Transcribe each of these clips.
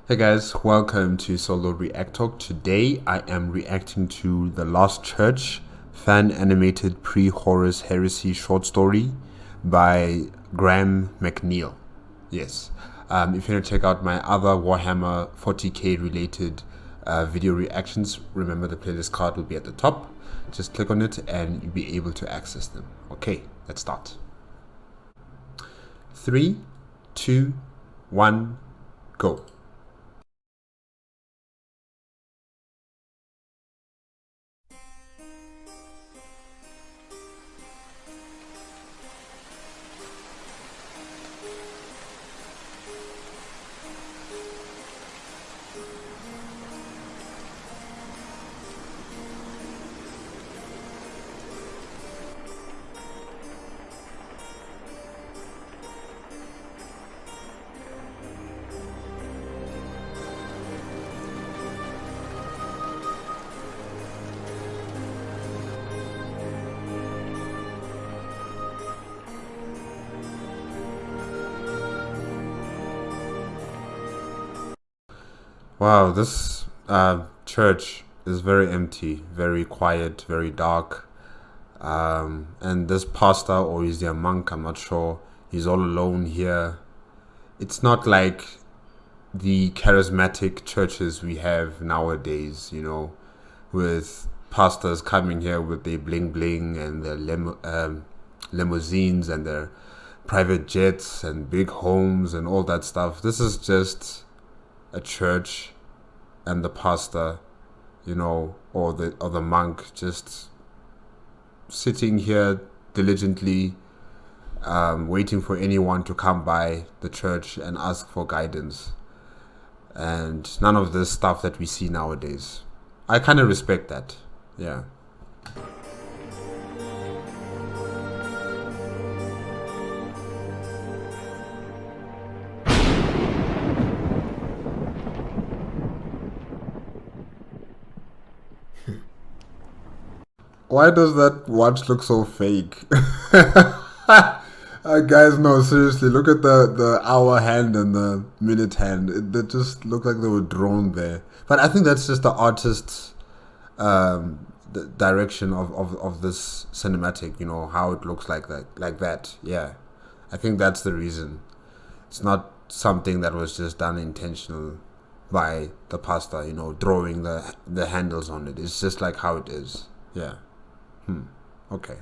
Hey guys, welcome to Solo ReacTalk. Today I am reacting to The Lost Church, fan animated pre-Horus Heresy short story by Graham McNeil. Yes. If you want to check out my other Warhammer 40k related video reactions, remember the playlist card will be at the top. Just click on it and you'll be able to access them. Okay, let's start. 3, 2, 1, go. Wow, this church is very empty, very quiet, very dark. And this pastor, or is he a monk? I'm not sure. He's all alone here. It's not like the charismatic churches we have nowadays, with pastors coming here with their bling bling and their limousines and their private jets and big homes and all that stuff. This is just a church and the pastor, or the monk just sitting here diligently, waiting for anyone to come by the church and ask for guidance. And none of this stuff that we see nowadays. I kind of respect that. Yeah. Why does that watch look so fake? Guys, no, seriously, look at the hour hand and the minute hand. They just look like they were drawn there. But I think that's just the artist's the direction of this cinematic, how it looks like that. Yeah. I think that's the reason. It's not something that was just done intentional by the pastor, drawing the handles on it. It's just like how it is. Yeah. Okay.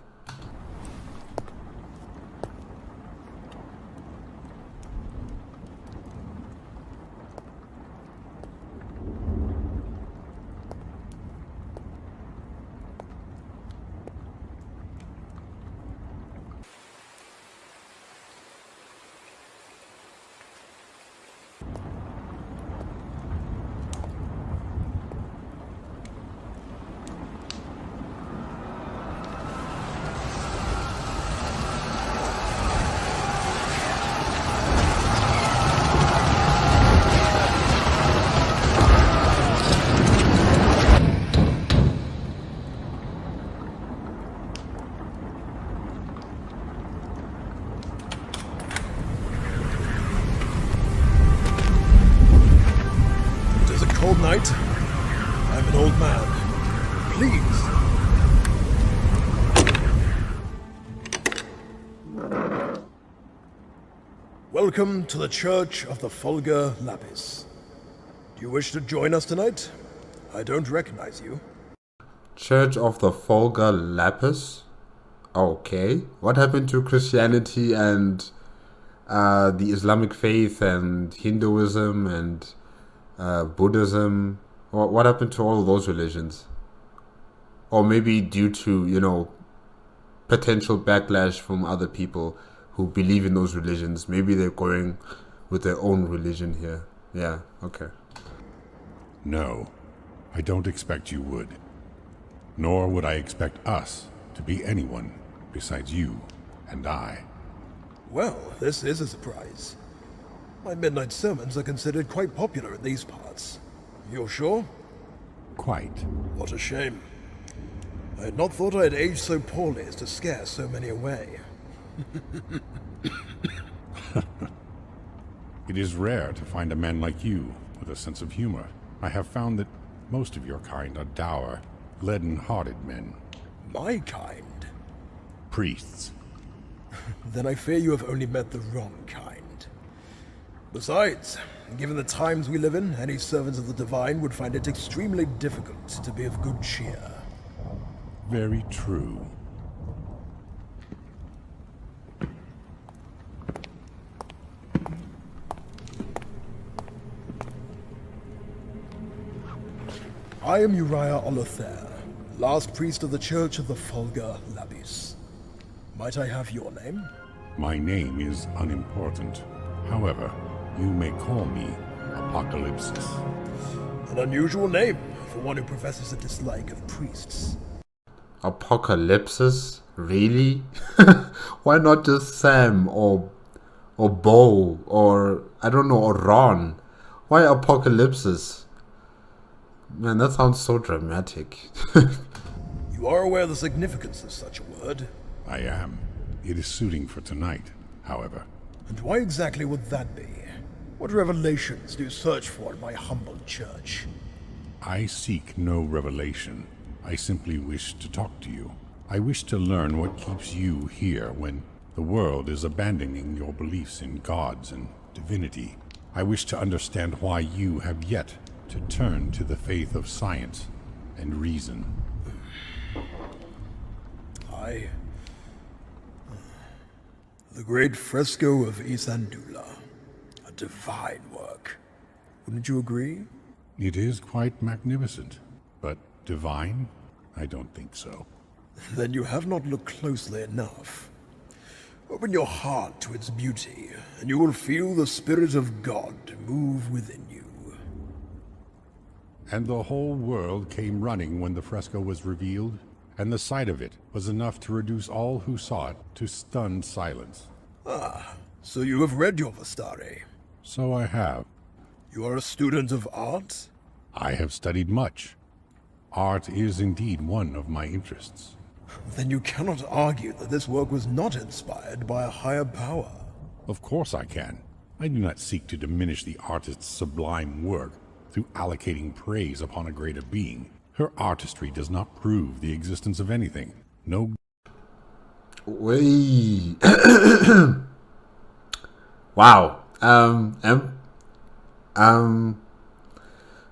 Cold night. I'm an old man. Please. Welcome to the Church of the Fulgur Lapis. Do you wish to join us tonight? I don't recognize you. Church of the Fulgur Lapis? Okay. What happened to Christianity and the Islamic faith and Hinduism and Buddhism? What happened to all of those religions? Or maybe due to, potential backlash from other people who believe in those religions. Maybe they're going with their own religion here. Yeah, okay. No, I don't expect you would. Nor would I expect us to be anyone besides you and I. Well, this is a surprise. My midnight sermons are considered quite popular in these parts. You're sure? Quite. What a shame. I had not thought I had aged so poorly as to scare so many away. It is rare to find a man like you with a sense of humor. I have found that most of your kind are dour, leaden-hearted men. My kind? Priests. Then I fear you have only met the wrong kind. Besides, given the times we live in, any servants of the Divine would find it extremely difficult to be of good cheer. Very true. I am Uriah Olothair, last priest of the Church of the Fulgur Labis. Might I have your name? My name is unimportant. However, you may call me Apocalypsis. An unusual name for one who professes a dislike of priests. Apocalypsis? Really? Why not just Sam or Bo or I don't know, or Ron? Why Apocalypsis? Man, that sounds so dramatic. You are aware of the significance of such a word? I am. It is suiting for tonight, however. And why exactly would that be? What revelations do you search for in my humble church? I seek no revelation. I simply wish to talk to you. I wish to learn what keeps you here when the world is abandoning your beliefs in gods and divinity. I wish to understand why you have yet to turn to the faith of science and reason. The great fresco of Isandula. A divine work. Wouldn't you agree? It is quite magnificent, but divine? I don't think so. Then you have not looked closely enough. Open your heart to its beauty, and you will feel the Spirit of God move within you. And the whole world came running when the fresco was revealed, and the sight of it was enough to reduce all who saw it to stunned silence. Ah, so you have read your Vestari. So I have. You are a student of art? I have studied much. Art is indeed one of my interests. Then you cannot argue that this work was not inspired by a higher power. Of course I can. I do not seek to diminish the artist's sublime work through allocating praise upon a greater being. Her artistry does not prove the existence of anything. No. Wait. Wow.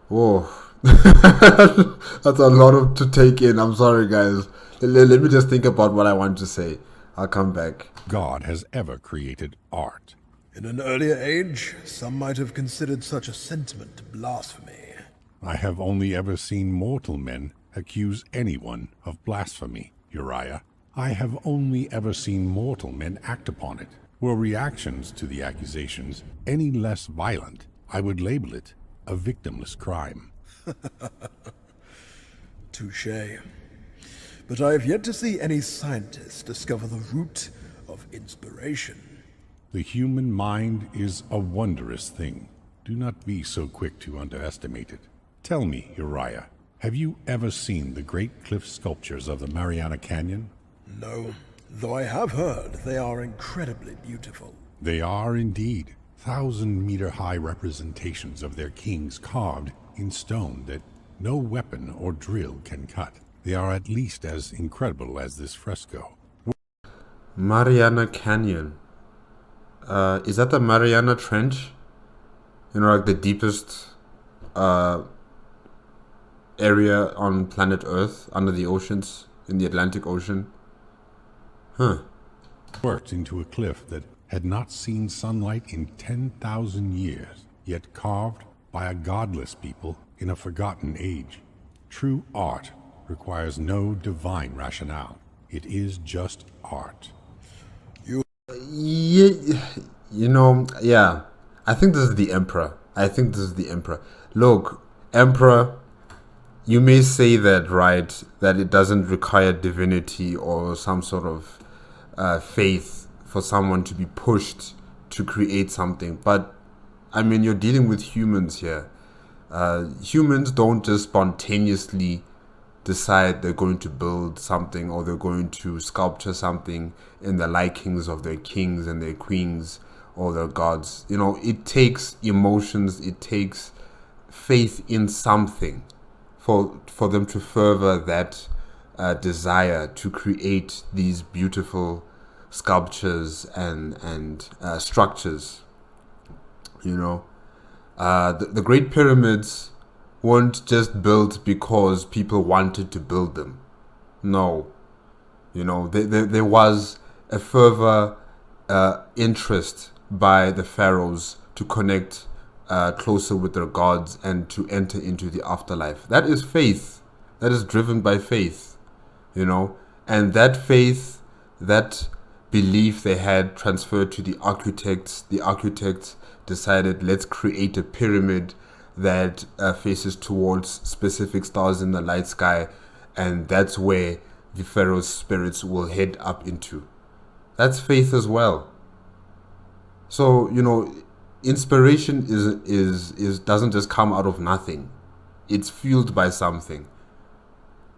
Whoa. That's a lot to take in. I'm sorry, guys. Let me just think about what I want to say. I'll come back. God has ever created art. In an earlier age, some might have considered such a sentiment blasphemy. I have only ever seen mortal men accuse anyone of blasphemy, Uriah. I have only ever seen mortal men act upon it. Were reactions to the accusations any less violent, I would label it a victimless crime. Touché. But I have yet to see any scientist discover the root of inspiration. The human mind is a wondrous thing. Do not be so quick to underestimate it. Tell me, Uriah, have you ever seen the great cliff sculptures of the Mariana Canyon? No, though I have heard they are incredibly beautiful. They are indeed 1,000-meter-high representations of their kings carved in stone that no weapon or drill can cut. They are at least as incredible as this fresco. Mariana Canyon. Is that the Mariana Trench? You know, like the deepest area on planet Earth, under the oceans, in the Atlantic Ocean? Huh. Worked into a cliff that had not seen sunlight in 10,000 years, yet carved by a godless people in a forgotten age. True art requires no divine rationale. It is just art. Yeah. I think this is the Emperor. Look, Emperor, you may say that, right, that it doesn't require divinity or some sort of faith for someone to be pushed to create something. But, I mean, you're dealing with humans here. Humans don't just spontaneously decide they're going to build something or they're going to sculpture something in the likings of their kings and their queens or their gods. You know, it takes emotions, it takes faith in something for them to further that desire to create these beautiful sculptures and structures. You know, the Great Pyramids weren't just built because people wanted to build them. No, you know, there was a further interest by the pharaohs to connect closer with their gods and to enter into the afterlife. That is faith. That is driven by faith, you know, and that faith, that belief they had transferred to the architects. The architects decided, let's create a pyramid that faces towards specific stars in the night sky, and that's where the pharaoh's spirits will head up into. That's faith as well. So, you know, inspiration is doesn't just come out of nothing. It's fueled by something.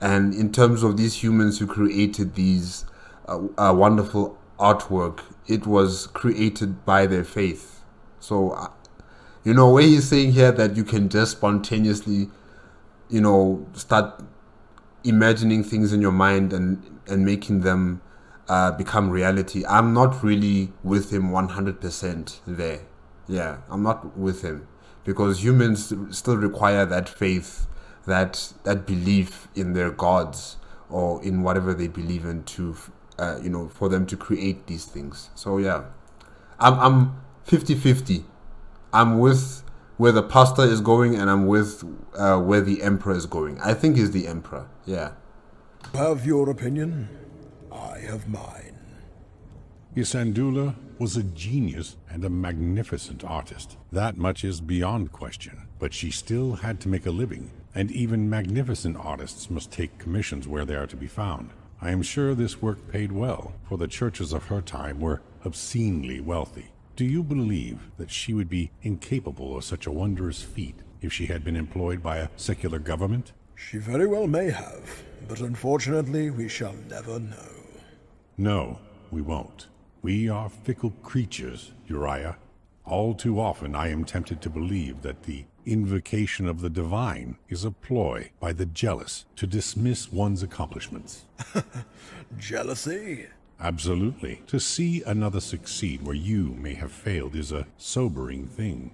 And in terms of these humans who created these wonderful artwork, it was created by their faith. So, you know, where he's saying here that you can just spontaneously, you know, start imagining things in your mind and making them become reality. I'm not really with him 100% there. Yeah, I'm not with him, because humans still require that faith, that belief in their gods or in whatever they believe in to, you know, for them to create these things. So yeah, I'm 50-50. I'm with where the pastor is going, and I'm with where the emperor is going. I think he's the emperor. Yeah. You have your opinion. I have mine. Isandula was a genius and a magnificent artist. That much is beyond question. But she still had to make a living, and even magnificent artists must take commissions where they are to be found. I am sure this work paid well, for the churches of her time were obscenely wealthy. Do you believe that she would be incapable of such a wondrous feat if she had been employed by a secular government? She very well may have, but unfortunately we shall never know. No, we won't. We are fickle creatures, Uriah. All too often I am tempted to believe that the invocation of the divine is a ploy by the jealous to dismiss one's accomplishments. Jealousy? Absolutely. To see another succeed where you may have failed is a sobering thing.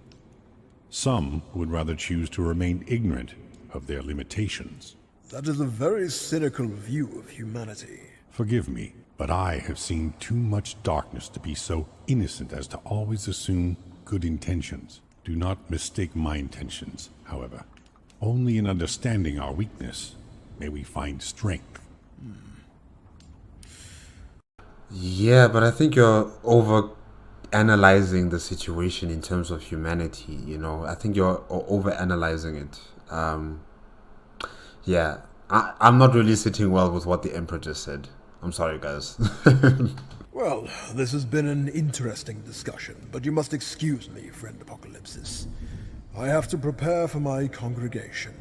Some would rather choose to remain ignorant of their limitations. That is a very cynical view of humanity. Forgive me, but I have seen too much darkness to be so innocent as to always assume good intentions. Do not mistake my intentions, however. Only in understanding our weakness may we find strength. Yeah, but I think you're over analyzing the situation in terms of humanity, you know. I think you're over analyzing it. Yeah, I'm not really sitting well with what the Emperor just said. I'm sorry, guys. Well, this has been an interesting discussion, but you must excuse me, friend Apocalypsis. I have to prepare for my congregation.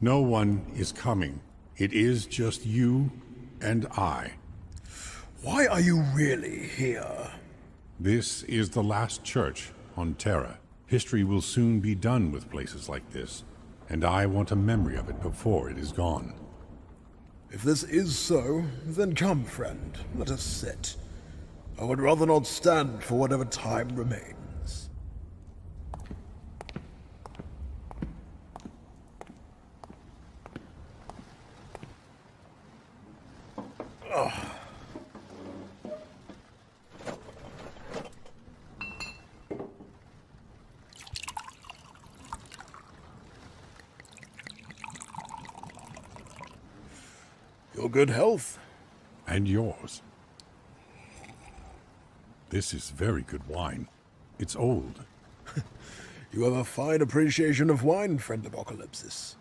No one is coming. It is just you and I. Why are you really here? This is the last church on Terra. History will soon be done with places like this, and I want a memory of it before it is gone. If this is so, then come, friend, let us sit. I would rather not stand for whatever time remains. Your good health. And yours. This is very good wine. It's old. You have a fine appreciation of wine, friend Apocalypsis.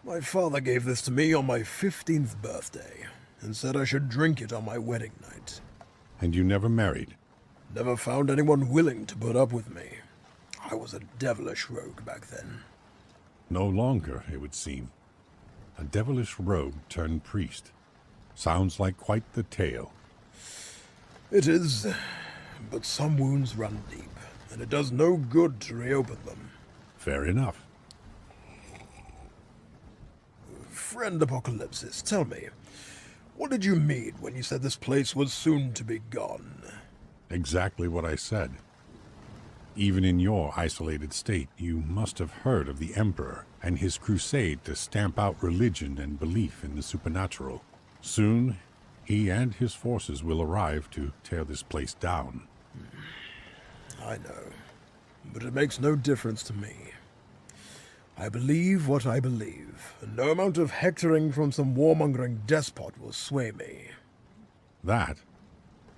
My father gave this to me on my 15th birthday, and said I should drink it on my wedding night. And you never married? Never found anyone willing to put up with me. I was a devilish rogue back then. No longer, it would seem. A devilish rogue turned priest. Sounds like quite the tale. It is, but some wounds run deep, and it does no good to reopen them. Fair enough. Friend Apocalypsis, tell me, what did you mean when you said this place was soon to be gone? Exactly what I said. Even in your isolated state, you must have heard of the Emperor and his crusade to stamp out religion and belief in the supernatural. Soon, he and his forces will arrive to tear this place down. I know, but it makes no difference to me. I believe what I believe, and no amount of hectoring from some warmongering despot will sway me. That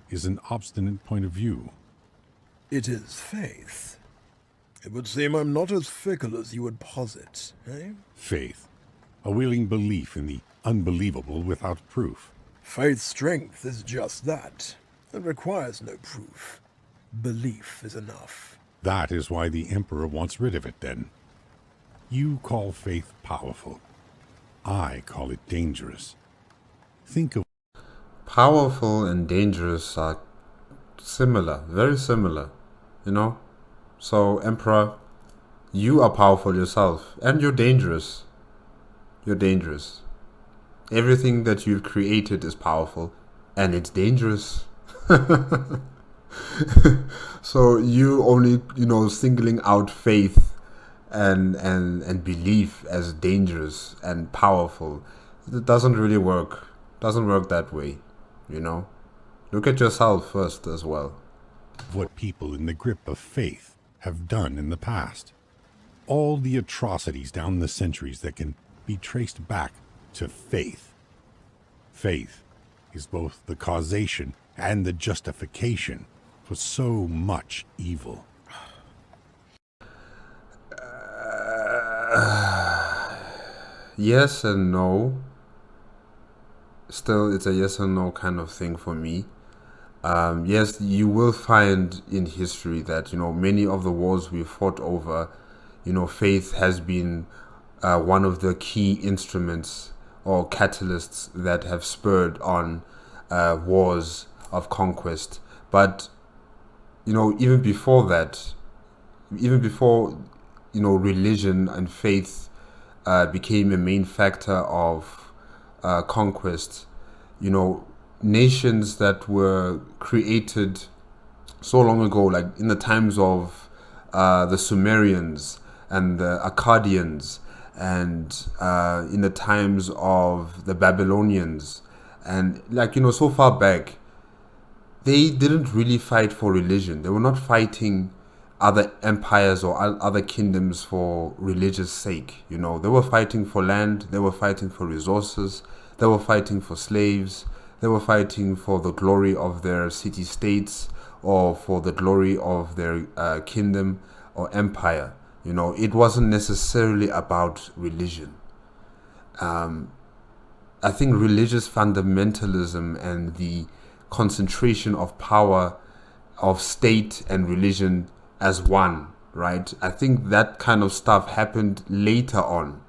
is an obstinate point of view. It is faith. It would seem I'm not as fickle as you would posit, eh? Faith. A willing belief in the unbelievable without proof. Faith's strength is just that. It requires no proof. Belief is enough. That is why the Emperor wants rid of it, then. You call faith powerful. I call it dangerous. Think of... Powerful and dangerous are similar, very similar, you know? So, Emperor, you are powerful yourself, and you're dangerous. You're dangerous. Everything that you've created is powerful, and it's dangerous. So you only, singling out faith and belief as dangerous and powerful. It doesn't really work. Doesn't work that way, Look at yourself first as well. what people in the grip of faith have done in the past. All the atrocities down the centuries that can be traced back to faith. Faith is both the causation and the justification for so much evil. Yes and no. Still, it's a yes and no kind of thing for me. Yes, you will find in history that, many of the wars we fought over, faith has been one of the key instruments or catalysts that have spurred on wars of conquest. But, even before that, even before, religion and faith became a main factor of conquest, nations that were created so long ago, like in the times of the Sumerians and the Akkadians, and in the times of the Babylonians, and so far back, they didn't really fight for religion. They were not fighting other empires or other kingdoms for religious sake. They were fighting for land, they were fighting for resources, they were fighting for slaves, they were fighting for the glory of their city-states or for the glory of their kingdom or empire. It wasn't necessarily about religion. I think religious fundamentalism and the concentration of power of state and religion as one, right? I think that kind of stuff happened later on,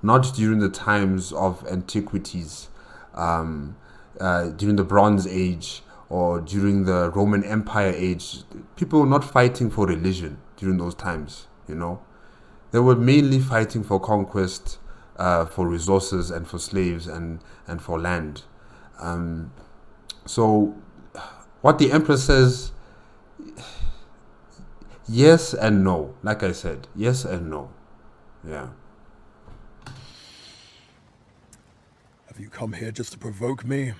not during the times of antiquities, during the Bronze Age or during the Roman Empire age. People were not fighting for religion during those times, They were mainly fighting for conquest, for resources and for slaves and for land. So what the Emperor says, yes and no. Like I said, yes and no. Yeah. Have you come here just to provoke me?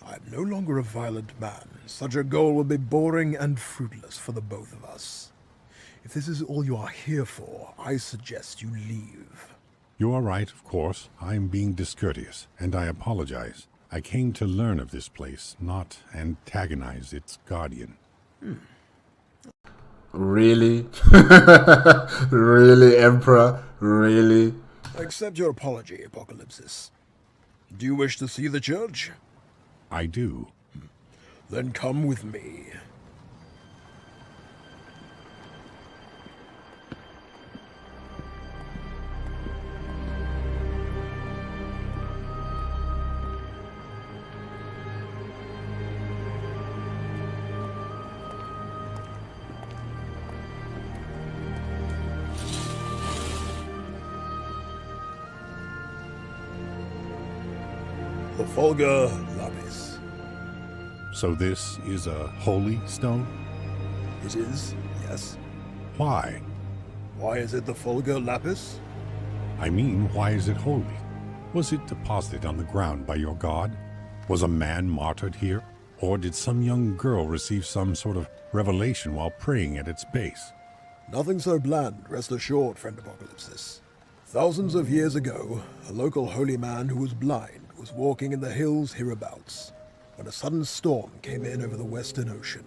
I am no longer a violent man. Such a goal will be boring and fruitless for the both of us. If this is all you are here for, I suggest you leave. You are right, of course. I am being discourteous, and I apologize. I came to learn of this place, not antagonize its guardian. Really? Really, Emperor? Really? I accept your apology, Apocalypsis. Do you wish to see the church? I do. Then come with me. The Fulgur Lapis. So this is a holy stone? It is, yes. Why? Why is it the Fulgur Lapis? I mean, why is it holy? Was it deposited on the ground by your god? Was a man martyred here? Or did some young girl receive some sort of revelation while praying at its base? Nothing so bland, rest assured, friend Apocalypsis. Thousands of years ago, a local holy man who was blind was walking in the hills hereabouts when a sudden storm came in over the Western Ocean.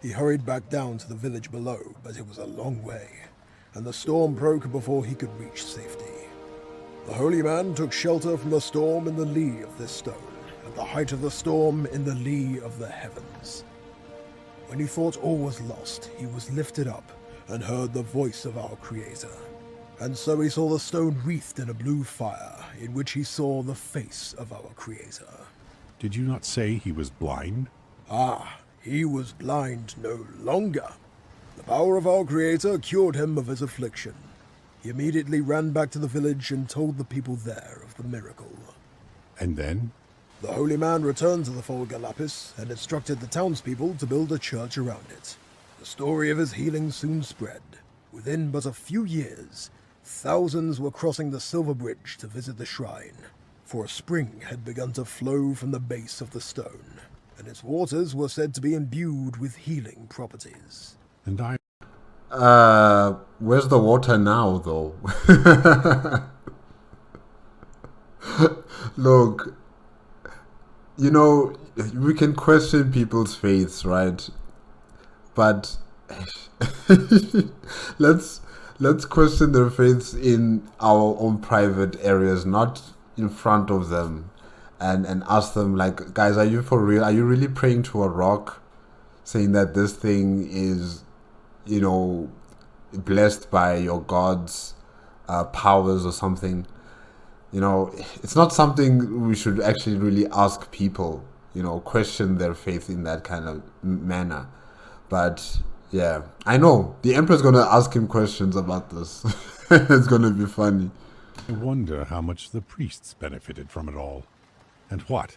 He hurried back down to the village below, but it was a long way, and the storm broke before he could reach safety. The holy man took shelter from the storm in the lee of this stone, at the height of the storm in the lee of the heavens. When he thought all was lost, he was lifted up and heard the voice of our Creator. And so he saw the stone wreathed in a blue fire, in which he saw the face of our Creator. Did you not say he was blind? Ah, he was blind no longer. The power of our Creator cured him of his affliction. He immediately ran back to the village and told the people there of the miracle. And then? The holy man returned to the Fulgur Lapis and instructed the townspeople to build a church around it. The story of his healing soon spread. Within but a few years, thousands were crossing the Silver Bridge to visit the shrine, for a spring had begun to flow from the base of the stone, and its waters were said to be imbued with healing properties. And I... Where's the water now, though? Look, you know, we can question people's faiths, right? But let's question their faiths in our own private areas, not in front of them, and ask them, like, guys, are you for real? Are you really praying to a rock, saying that this thing is, you know, blessed by your God's powers or something? You know, it's not something we should actually really ask people, you know, question their faith in that kind of manner. But yeah, I know the Emperor's going to ask him questions about this. It's going to be funny. I wonder how much the priests benefited from it all. And what?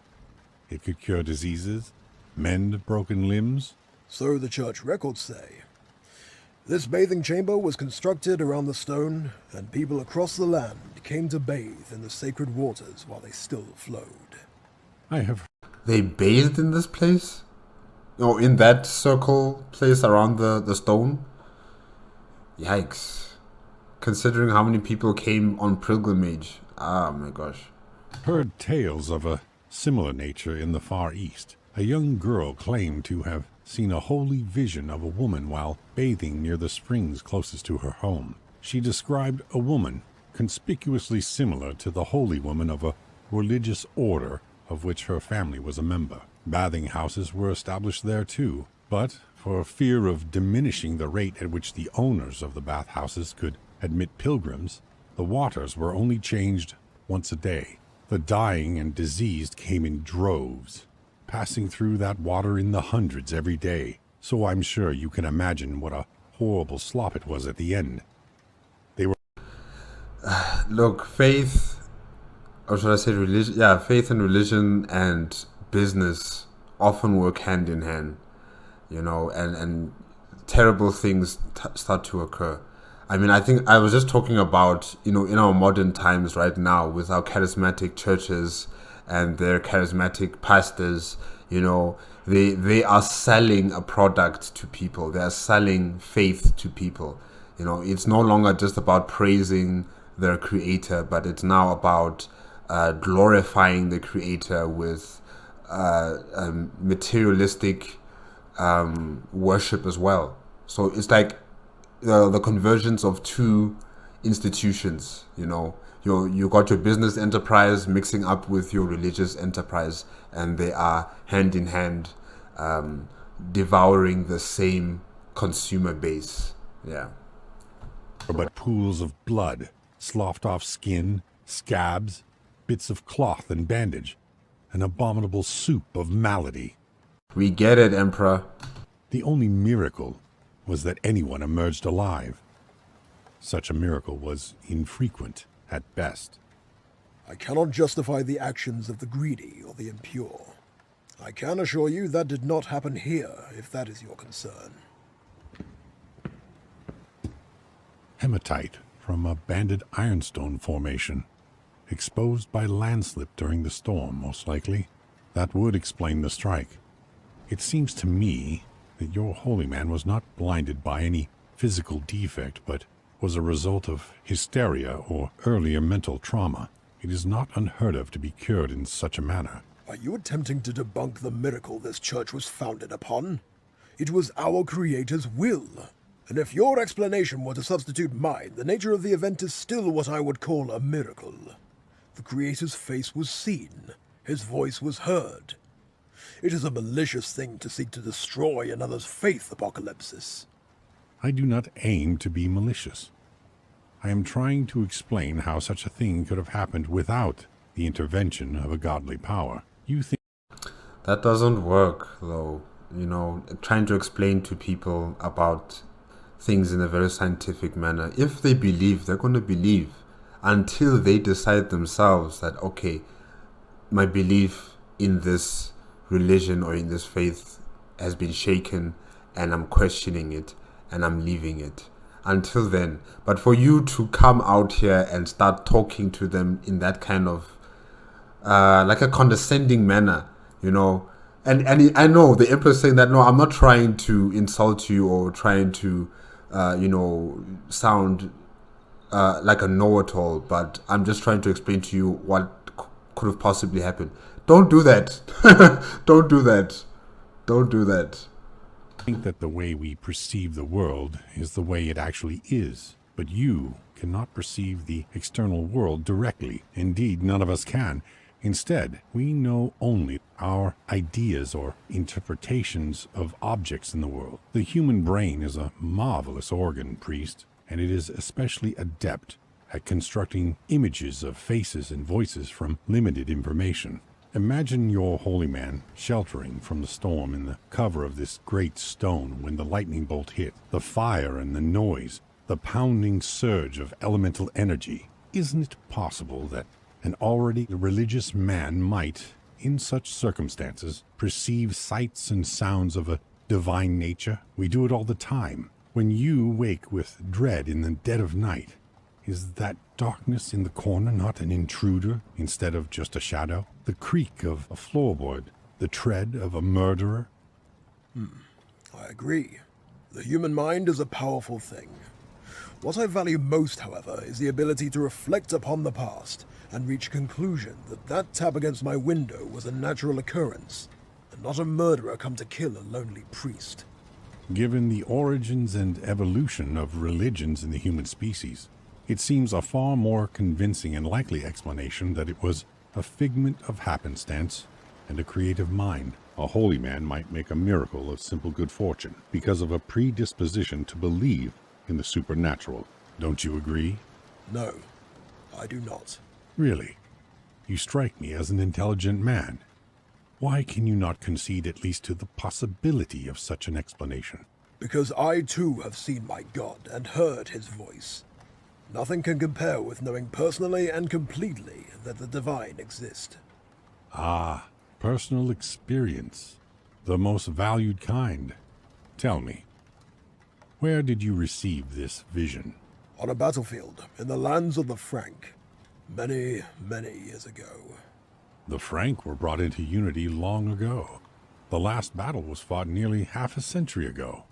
It could cure diseases? Mend broken limbs? So the church records say. This bathing chamber was constructed around the stone, and people across the land came to bathe in the sacred waters while they still flowed. I have... They bathed in this place? Oh, in that circle place around the stone? Yikes. Considering how many people came on pilgrimage. Ah, my gosh. heard tales of a similar nature in the Far East. A young girl claimed to have seen a holy vision of a woman while bathing near the springs closest to her home. She described a woman conspicuously similar to the holy woman of a religious order of which her family was a member. Bathing houses were established there too, but for fear of diminishing the rate at which the owners of the bathhouses could admit pilgrims, the waters were only changed once a day. The dying and diseased came in droves, passing through that water in the hundreds every day, so I'm sure you can imagine what a horrible slop it was at the end. They were... Look, faith, or should I say religion? Yeah, faith and religion and business often work hand in hand, you know, and terrible things start to occur. I mean, I think I was just talking about, you know, in our modern times right now with our charismatic churches and their charismatic pastors, you know, they are selling a product to people. They are selling faith to people. You know, it's no longer just about praising their creator, but it's now about glorifying the creator with materialistic worship as well. So it's like the convergence of two institutions. You know, you got your business enterprise mixing up with your religious enterprise, and they are hand in hand, devouring the same consumer base. Yeah. but pools of blood, sloughed off skin, scabs, bits of cloth and bandage, an abominable soup of malady. We get it, Emperor. The only miracle was that anyone emerged alive. Such a miracle was infrequent at best. I cannot justify the actions of the greedy or the impure. I can assure you that did not happen here, if that is your concern. Hematite from a banded ironstone formation, exposed by landslip during the storm, most likely. That would explain the strike. It seems to me that your holy man was not blinded by any physical defect, but was a result of hysteria or earlier mental trauma. It is not unheard of to be cured in such a manner. Are you attempting to debunk the miracle this church was founded upon? It was our Creator's will. And if your explanation were to substitute mine, the nature of the event is still what I would call a miracle. The Creator's face was seen. His voice was heard. It is a malicious thing to seek to destroy another's faith, Apocalypsis. I do not aim to be malicious. I am trying to explain how such a thing could have happened without the intervention of a godly power. You think That doesn't work, though. You know, trying to explain to people about things in a very scientific manner. If they believe, they're going to believe until they decide themselves that, okay, my belief in this religion or in this faith has been shaken and I'm questioning it and I'm leaving it. Until then. But for you to come out here and start talking to them in that kind of like a condescending manner, you know, and I know the Emperor's saying that, no, I'm not trying to insult you or trying to sound like a know-it-all, but I'm just trying to explain to you what could have possibly happened. Don't do that. Don't do that. Don't do that. I think that the way we perceive the world is the way it actually is, but you cannot perceive the external world directly. Indeed, none of us can. Instead, we know only our ideas or interpretations of objects in the world. The human brain is a marvelous organ, priest, and it is especially adept at constructing images of faces and voices from limited information. Imagine your holy man sheltering from the storm in the cover of this great stone when the lightning bolt hit, the fire and the noise, the pounding surge of elemental energy. Isn't it possible that an already religious man might, in such circumstances, perceive sights and sounds of a divine nature? We do it all the time. When you wake with dread in the dead of night, is that darkness in the corner not an intruder instead of just a shadow? The creak of a floorboard, the tread of a murderer? I agree. The human mind is a powerful thing. What I value most, however, is the ability to reflect upon the past and reach a conclusion that that tap against my window was a natural occurrence, and not a murderer come to kill a lonely priest. Given the origins and evolution of religions in the human species, it seems a far more convincing and likely explanation that it was a figment of happenstance and a creative mind. A holy man might make a miracle of simple good fortune because of a predisposition to believe in the supernatural. Don't you agree? No, I do not. Really? You strike me as an intelligent man. Why can you not concede at least to the possibility of such an explanation? Because I too have seen my God and heard his voice. Nothing can compare with knowing personally and completely that the divine exist. Ah, personal experience. The most valued kind. Tell me, where did you receive this vision? On a battlefield in the lands of the Frank, many, many years ago. The Frank were brought into unity long ago. The last battle was fought nearly half a century ago.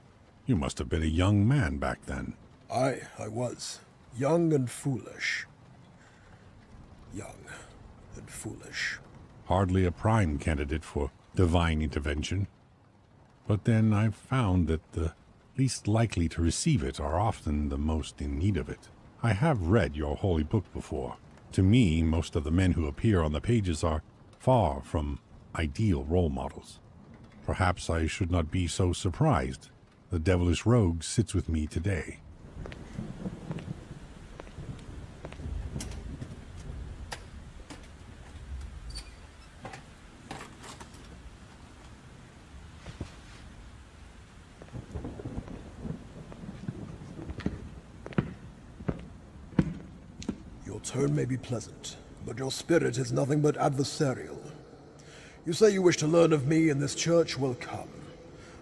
You must have been a young man back then. I was. Young and foolish. Young and foolish. Hardly a prime candidate for divine intervention. But then I've found that the least likely to receive it are often the most in need of it. I have read your holy book before. To me, most of the men who appear on the pages are far from ideal role models. Perhaps I should not be so surprised. The devilish rogue sits with me today. Your tone may be pleasant, but your spirit is nothing but adversarial. You say you wish to learn of me, and this church will come.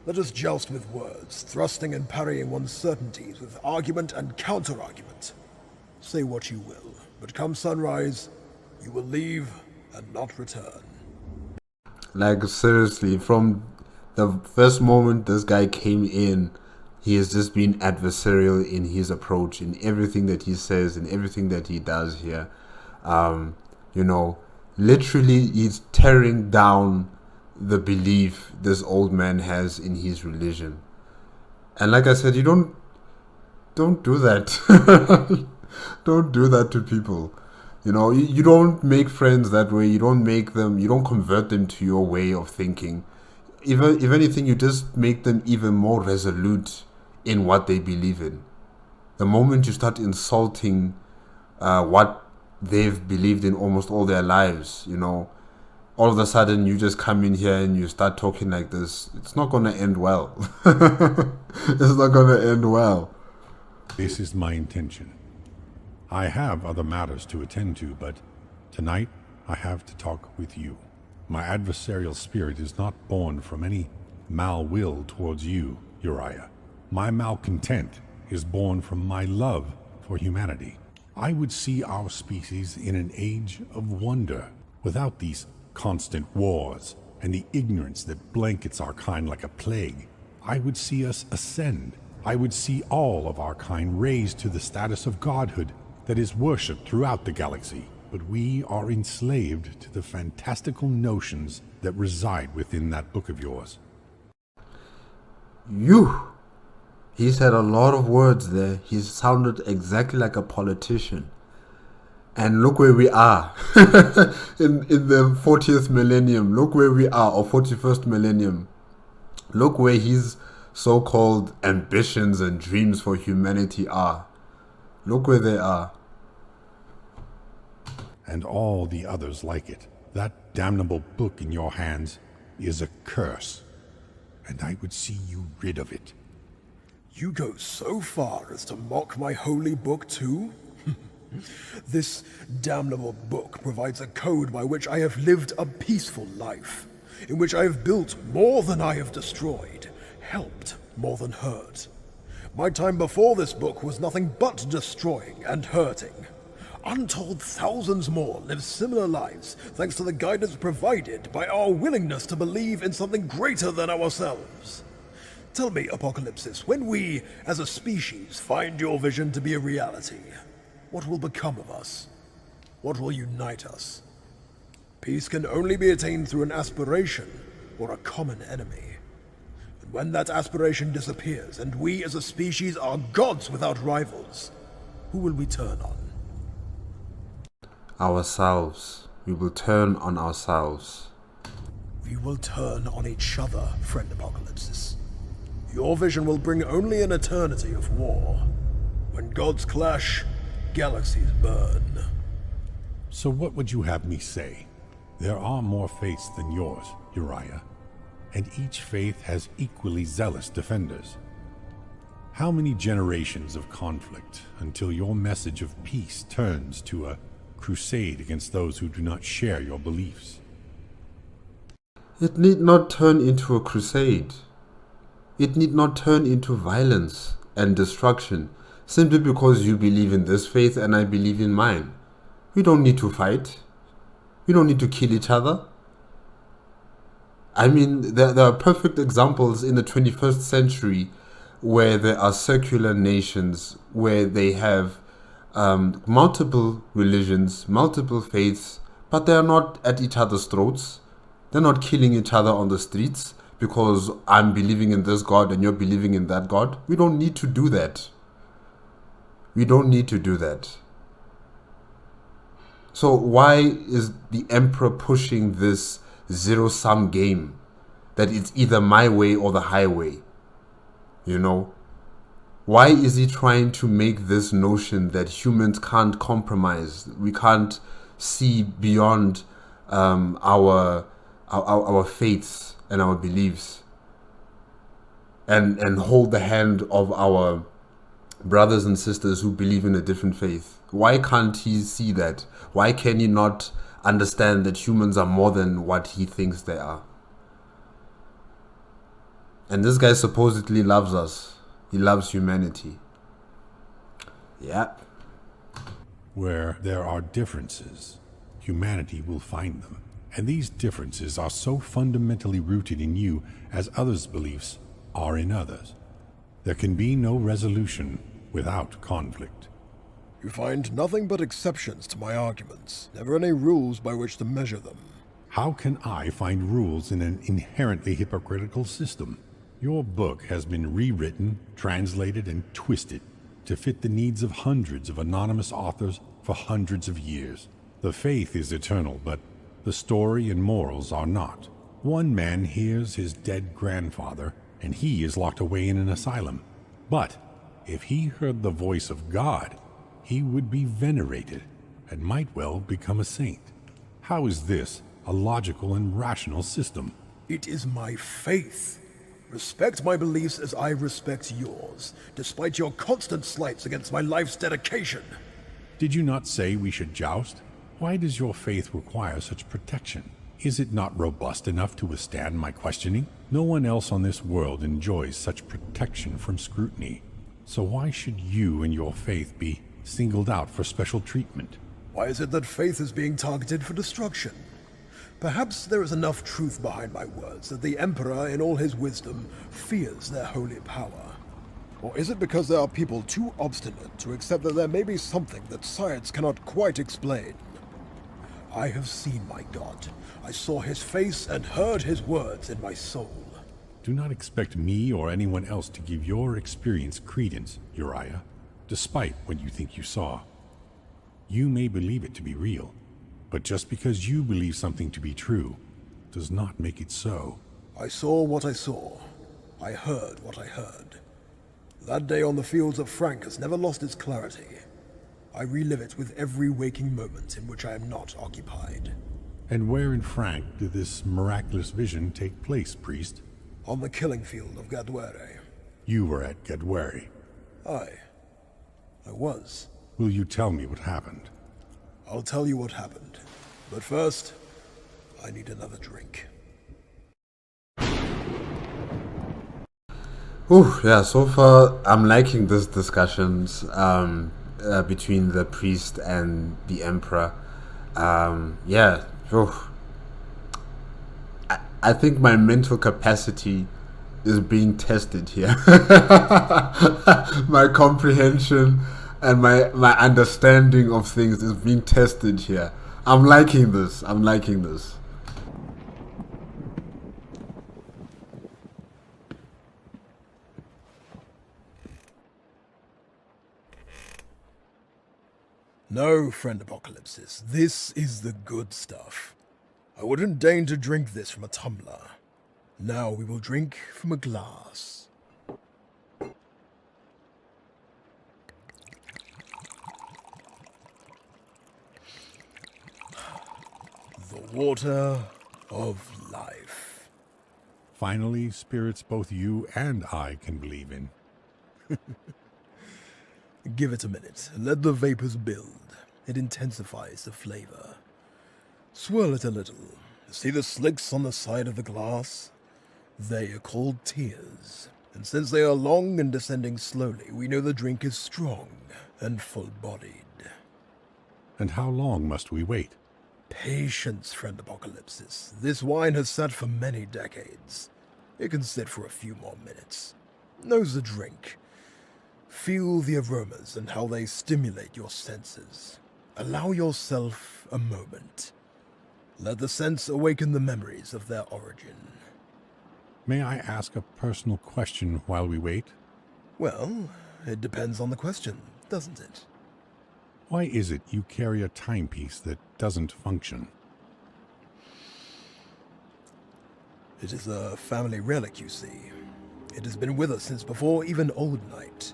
Let us joust with words, thrusting and parrying one's certainties with argument and counter-argument. Say what you will, but come sunrise, you will leave and not return. Like, seriously, from the first moment this guy came in, he has just been adversarial in his approach, in everything that he says, in everything that he does here. Literally, he's tearing down the belief this old man has in his religion. And like I said, you don't do that. Don't do that to people. You don't make friends that way. You don't convert them to your way of thinking. If anything, you just make them even more resolute in what they believe in. The moment you start insulting what they've believed in almost all their lives, all of a sudden you just come in here and you start talking like this, it's not going to end well. It's not going to end well. This is my intention. I have other matters to attend to, but tonight I have to talk with you. My adversarial spirit is not born from any mal-will towards you, Uriah. My malcontent is born from my love for humanity. I would see our species in an age of wonder, without these constant wars and the ignorance that blankets our kind like a plague. I would see us ascend. I would see all of our kind raised to the status of godhood that is worshipped throughout the galaxy. But we are enslaved to the fantastical notions that reside within that book of yours. He said a lot of words there. He sounded exactly like a politician. And look where we are in the 40th millennium. Look where we are, or 41st millennium. Look where his so-called ambitions and dreams for humanity are. Look where they are. And all the others like it. That damnable book in your hands is a curse, and I would see you rid of it. You go so far as to mock my holy book too? This damnable book provides a code by which I have lived a peaceful life, in which I have built more than I have destroyed, helped more than hurt. My time before this book was nothing but destroying and hurting. Untold thousands more live similar lives thanks to the guidance provided by our willingness to believe in something greater than ourselves. Tell me, Apocalypsis, when we, as a species, find your vision to be a reality, what will become of us? What will unite us? Peace can only be attained through an aspiration or a common enemy. And when that aspiration disappears and we as a species are gods without rivals, who will we turn on? Ourselves. We will turn on ourselves. We will turn on each other, friend Apocalypsis. Your vision will bring only an eternity of war. When gods clash, galaxies burn. So what would you have me say? There are more faiths than yours, Uriah, and each faith has equally zealous defenders. How many generations of conflict until your message of peace turns to a crusade against those who do not share your beliefs? It need not turn into a crusade. It need not turn into violence and destruction simply because you believe in this faith and I believe in mine. We don't need to fight. We don't need to kill each other. I mean, there are perfect examples in the 21st century where there are secular nations where they have multiple religions, multiple faiths, but they are not at each other's throats. They're not killing each other on the streets because I'm believing in this God and you're believing in that God. We don't need to do that. We don't need to do that. So why is the emperor pushing this zero-sum game that it's either my way or the highway? Why is he trying to make this notion that humans can't compromise? We can't see beyond our faiths and our beliefs and hold the hand of our brothers and sisters who believe in a different faith? Why can't he see that? Why can he not understand that humans are more than what he thinks they are? And this guy supposedly loves us. He loves humanity. Yeah. Where there are differences, humanity will find them. And these differences are so fundamentally rooted in you as others' beliefs are in others. There can be no resolution without conflict. You find nothing but exceptions to my arguments, never any rules by which to measure them. How can I find rules in an inherently hypocritical system? Your book has been rewritten, translated, and twisted to fit the needs of hundreds of anonymous authors for hundreds of years. The faith is eternal, but the story and morals are not. One man hears his dead grandfather, and he is locked away in an asylum. But if he heard the voice of God, he would be venerated and might well become a saint. How is this a logical and rational system? It is my faith. Respect my beliefs as I respect yours, despite your constant slights against my life's dedication. Did you not say we should joust? Why does your faith require such protection? Is it not robust enough to withstand my questioning? No one else on this world enjoys such protection from scrutiny. So why should you and your faith be singled out for special treatment? Why is it that faith is being targeted for destruction? Perhaps there is enough truth behind my words that the Emperor, in all his wisdom, fears their holy power. Or is it because there are people too obstinate to accept that there may be something that science cannot quite explain? I have seen my God. I saw his face and heard his words in my soul. Do not expect me or anyone else to give your experience credence, Uriah, despite what you think you saw. You may believe it to be real, but just because you believe something to be true does not make it so. I saw what I saw. I heard what I heard. That day on the fields of Frank has never lost its clarity. I relive it with every waking moment in which I am not occupied. And where in Frank did this miraculous vision take place, priest? On the killing field of Gadwere. You were at Gadwere. I was. Will you tell me what happened? I'll tell you what happened. But first, I need another drink. Yeah, so far I'm liking these discussions between the priest and the emperor. Yeah, I think my mental capacity is being tested here. My comprehension and my understanding of things is being tested here. I'm liking this. No, friend Apocalypsis, this is the good stuff. I wouldn't deign to drink this from a tumbler. Now we will drink from a glass. The water of life. Finally, spirits both you and I can believe in. Give it a minute, and let the vapors build. It intensifies the flavor. Swirl it a little. See the slicks on the side of the glass? They are called tears. And since they are long and descending slowly, we know the drink is strong and full-bodied. And how long must we wait? Patience, friend Apocalypsis. This wine has sat for many decades. It can sit for a few more minutes. Nose the drink. Feel the aromas and how they stimulate your senses. Allow yourself a moment. Let the scents awaken the memories of their origin. May I ask a personal question while we wait? Well, it depends on the question, doesn't it? Why is it you carry a timepiece that doesn't function? It is a family relic, you see. It has been with us since before even Old Night.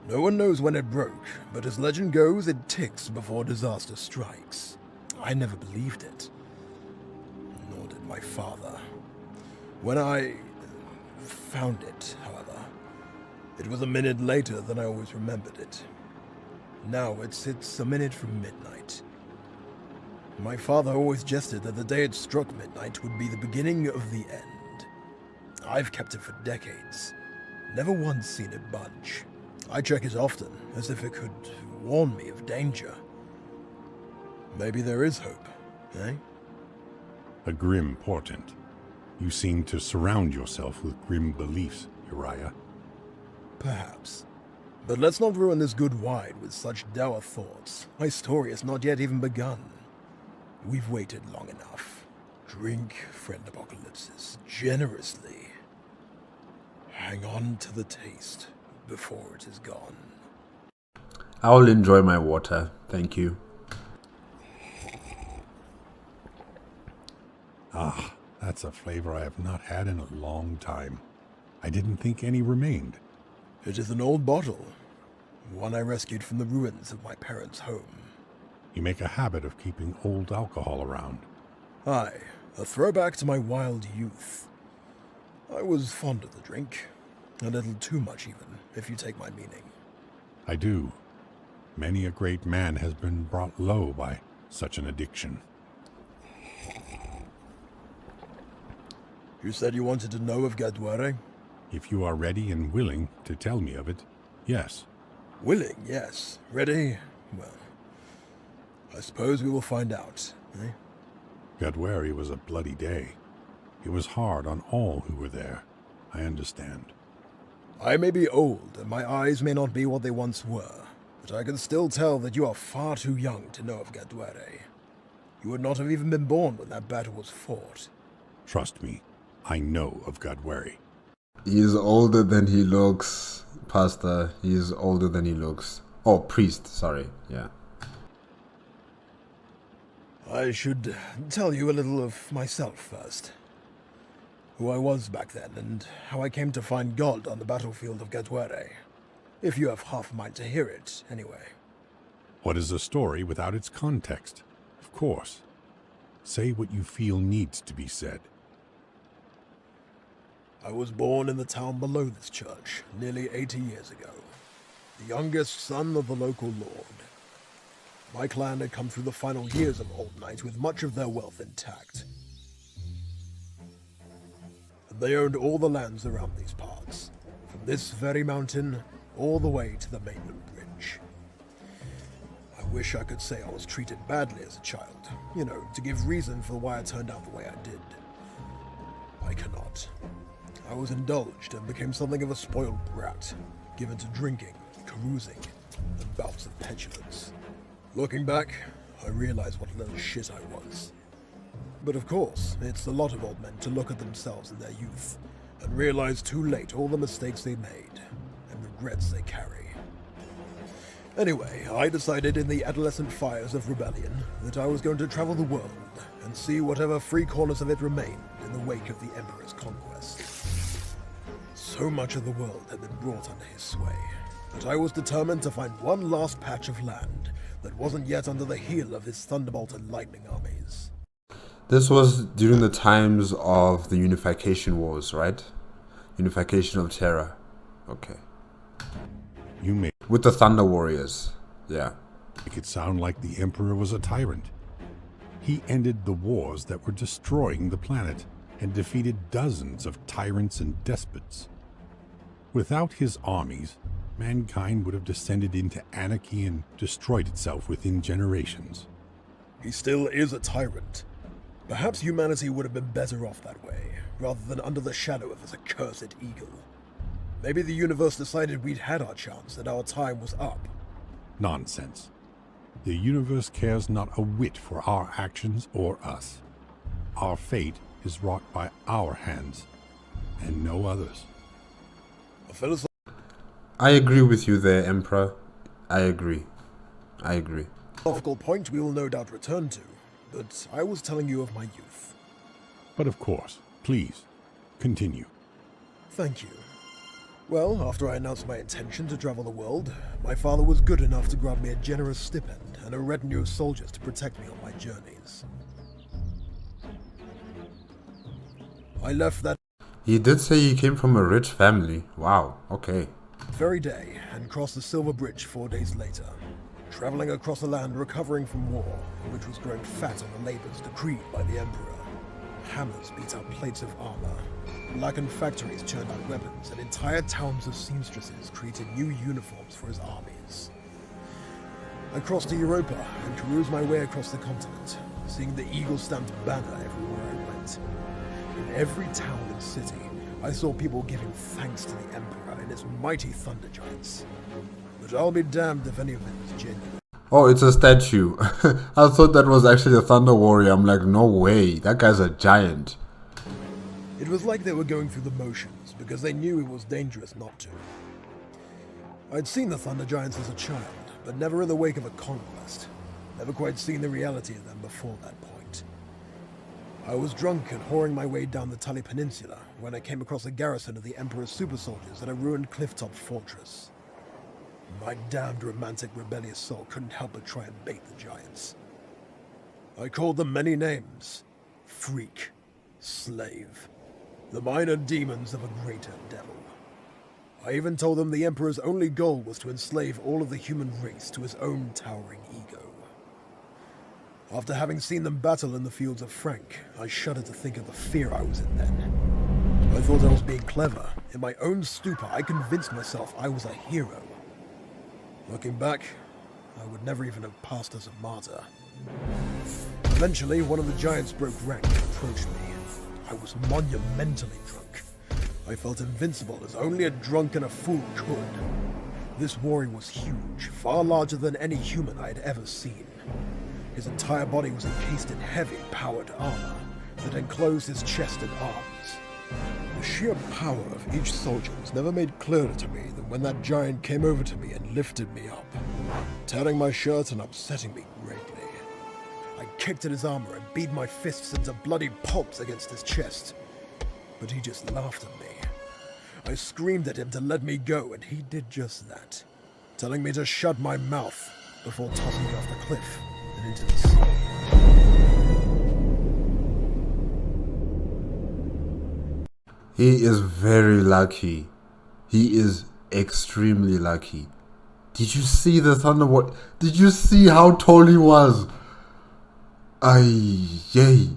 No one knows when it broke, but as legend goes, it ticks before disaster strikes. I never believed it. Nor did my father. When I found it, however, It was a minute later than I always remembered it. Now it's a minute from midnight. My father always jested that the day it struck midnight would be the beginning of the end. I've kept it for decades. Never once seen it budge. I check it often, as if it could warn me of danger. Maybe there is hope, eh? A grim portent. You seem to surround yourself with grim beliefs, Uriah. Perhaps. But let's not ruin this good wine with such dour thoughts. My story has not yet even begun. We've waited long enough. Drink, friend Apocalypsis, generously. Hang on to the taste before it is gone. I'll enjoy my water, thank you. Ah, that's a flavor I have not had in a long time. I didn't think any remained. It is an old bottle. One I rescued from the ruins of my parents' home. You make a habit of keeping old alcohol around. Aye, a throwback to my wild youth. I was fond of the drink. A little too much even, if you take my meaning. I do. Many a great man has been brought low by such an addiction. You said you wanted to know of Gadware? If you are ready and willing to tell me of it, yes. Willing, yes. Ready? Well, I suppose we will find out, eh? Gadwari was a bloody day. It was hard on all who were there. I understand. I may be old, and my eyes may not be what they once were, but I can still tell that you are far too young to know of Gadware. You would not have even been born when that battle was fought. Trust me, I know of Gadwari. He's older than he looks, Pastor. He's older than he looks. Oh, priest, sorry, yeah. I should tell you a little of myself first. Who I was back then, and how I came to find God on the battlefield of Gadware. If you have half a mind to hear it, anyway. What is a story without its context? Of course. Say what you feel needs to be said. I was born in the town below this church, nearly 80 years ago. The youngest son of the local lord. My clan had come through the final years of Old Night with much of their wealth intact. They owned all the lands around these parts, from this very mountain all the way to the mainland bridge. I wish I could say I was treated badly as a child, to give reason for why I turned out the way I did. I cannot. I was indulged and became something of a spoiled brat, given to drinking, carousing, and bouts of petulance. Looking back, I realize what a little shit I was. But of course, it's the lot of old men to look at themselves in their youth and realize too late all the mistakes they made and regrets they carry. Anyway, I decided in the adolescent fires of rebellion that I was going to travel the world and see whatever free corners of it remained in the wake of the Emperor's conquest. So much of the world had been brought under his sway, that I was determined to find one last patch of land that wasn't yet under the heel of his thunderbolt and lightning armies. This was during the times of the Unification Wars, right? Unification of Terra. Okay. You may With the Thunder Warriors. Yeah. make it sound like the Emperor was a tyrant. He ended the wars that were destroying the planet and defeated dozens of tyrants and despots. Without his armies, mankind would have descended into anarchy and destroyed itself within generations. He still is a tyrant. Perhaps humanity would have been better off that way, rather than under the shadow of this accursed eagle. Maybe the universe decided we'd had our chance, that our time was up. Nonsense. The universe cares not a whit for our actions or us. Our fate is wrought by our hands, and no others. A philosophical I agree with you there, Emperor. I agree. point we will no doubt return to, but I was telling you of my youth. But of course, please, continue. Thank you. Well, after I announced my intention to travel the world, my father was good enough to grant me a generous stipend and a retinue of soldiers to protect me on my journeys. I left that He did say he came from a rich family. Wow, okay. Very day, and crossed the Silver Bridge 4 days later, traveling across a land recovering from war, which was growing fat on the labors decreed by the Emperor. Hammers beat out plates of armor, blackened factories churned out weapons, and entire towns of seamstresses created new uniforms for his armies. I crossed to Europa and cruised my way across the continent, seeing the eagle-stamped banner everywhere I went. In every town and city, I saw people giving thanks to the Emperor and his mighty thunder giants. But I'll be damned if any of it is genuine. Oh, it's a statue. I thought that was actually a Thunder Warrior. I'm like, no way. That guy's a giant. It was like they were going through the motions, because they knew it was dangerous not to. I'd seen the Thunder Giants as a child, but never in the wake of a conquest. Never quite seen the reality of them before that point. I was drunk and whoring my way down the Tully Peninsula when I came across a garrison of the Emperor's super soldiers at a ruined clifftop fortress. My damned romantic rebellious soul couldn't help but try and bait the giants. I called them many names. Freak, slave, the minor demons of a greater devil. I even told them the Emperor's only goal was to enslave all of the human race to his own towering ego. After having seen them battle in the fields of Frank, I shuddered to think of the fear I was in then. I thought I was being clever. In my own stupor, I convinced myself I was a hero. Looking back, I would never even have passed as a martyr. Eventually, one of the giants broke rank and approached me. I was monumentally drunk. I felt invincible as only a drunk and a fool could. This warrior was huge, far larger than any human I had ever seen. His entire body was encased in heavy, powered armor that enclosed his chest and arms. The sheer power of each soldier was never made clearer to me than when that giant came over to me and lifted me up, tearing my shirt and upsetting me greatly. I kicked at his armor and beat my fists into bloody pulps against his chest, but he just laughed at me. I screamed at him to let me go, and he did just that, telling me to shut my mouth before tossing me off the cliff and into the sea. He is very lucky. He is extremely lucky. Did you see the Thunderbolt? Did you see how tall he was? Yay.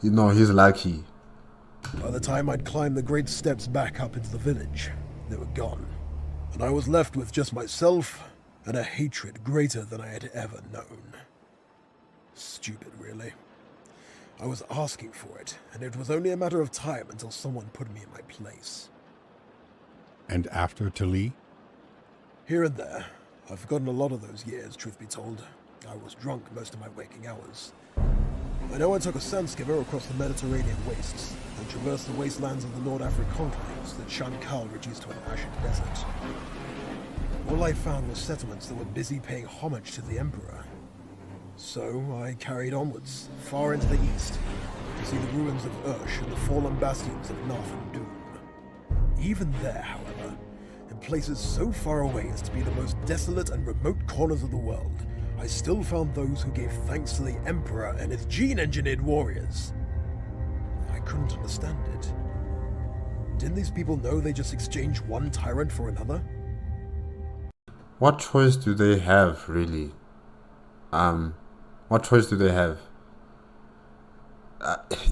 He's lucky. By the time I'd climbed the great steps back up into the village, they were gone, and I was left with just myself and a hatred greater than I had ever known. Stupid, really. I was asking for it, and it was only a matter of time until someone put me in my place. And after Tali? Here and there. I've forgotten a lot of those years, truth be told. I was drunk most of my waking hours. I know I took a sand skimmer across the Mediterranean wastes, and traversed the wastelands of the North African conclaves that Shankal reduced to an arid desert. All I found were settlements that were busy paying homage to the Emperor. So I carried onwards, far into the east, to see the ruins of Ursh and the fallen bastions of Narth and Doom. Even there, however, in places so far away as to be the most desolate and remote corners of the world, I still found those who gave thanks to the Emperor and his gene-engineered warriors. I couldn't understand it. Didn't these people know they just exchanged one tyrant for another? What choice do they have, really? What choice do they have?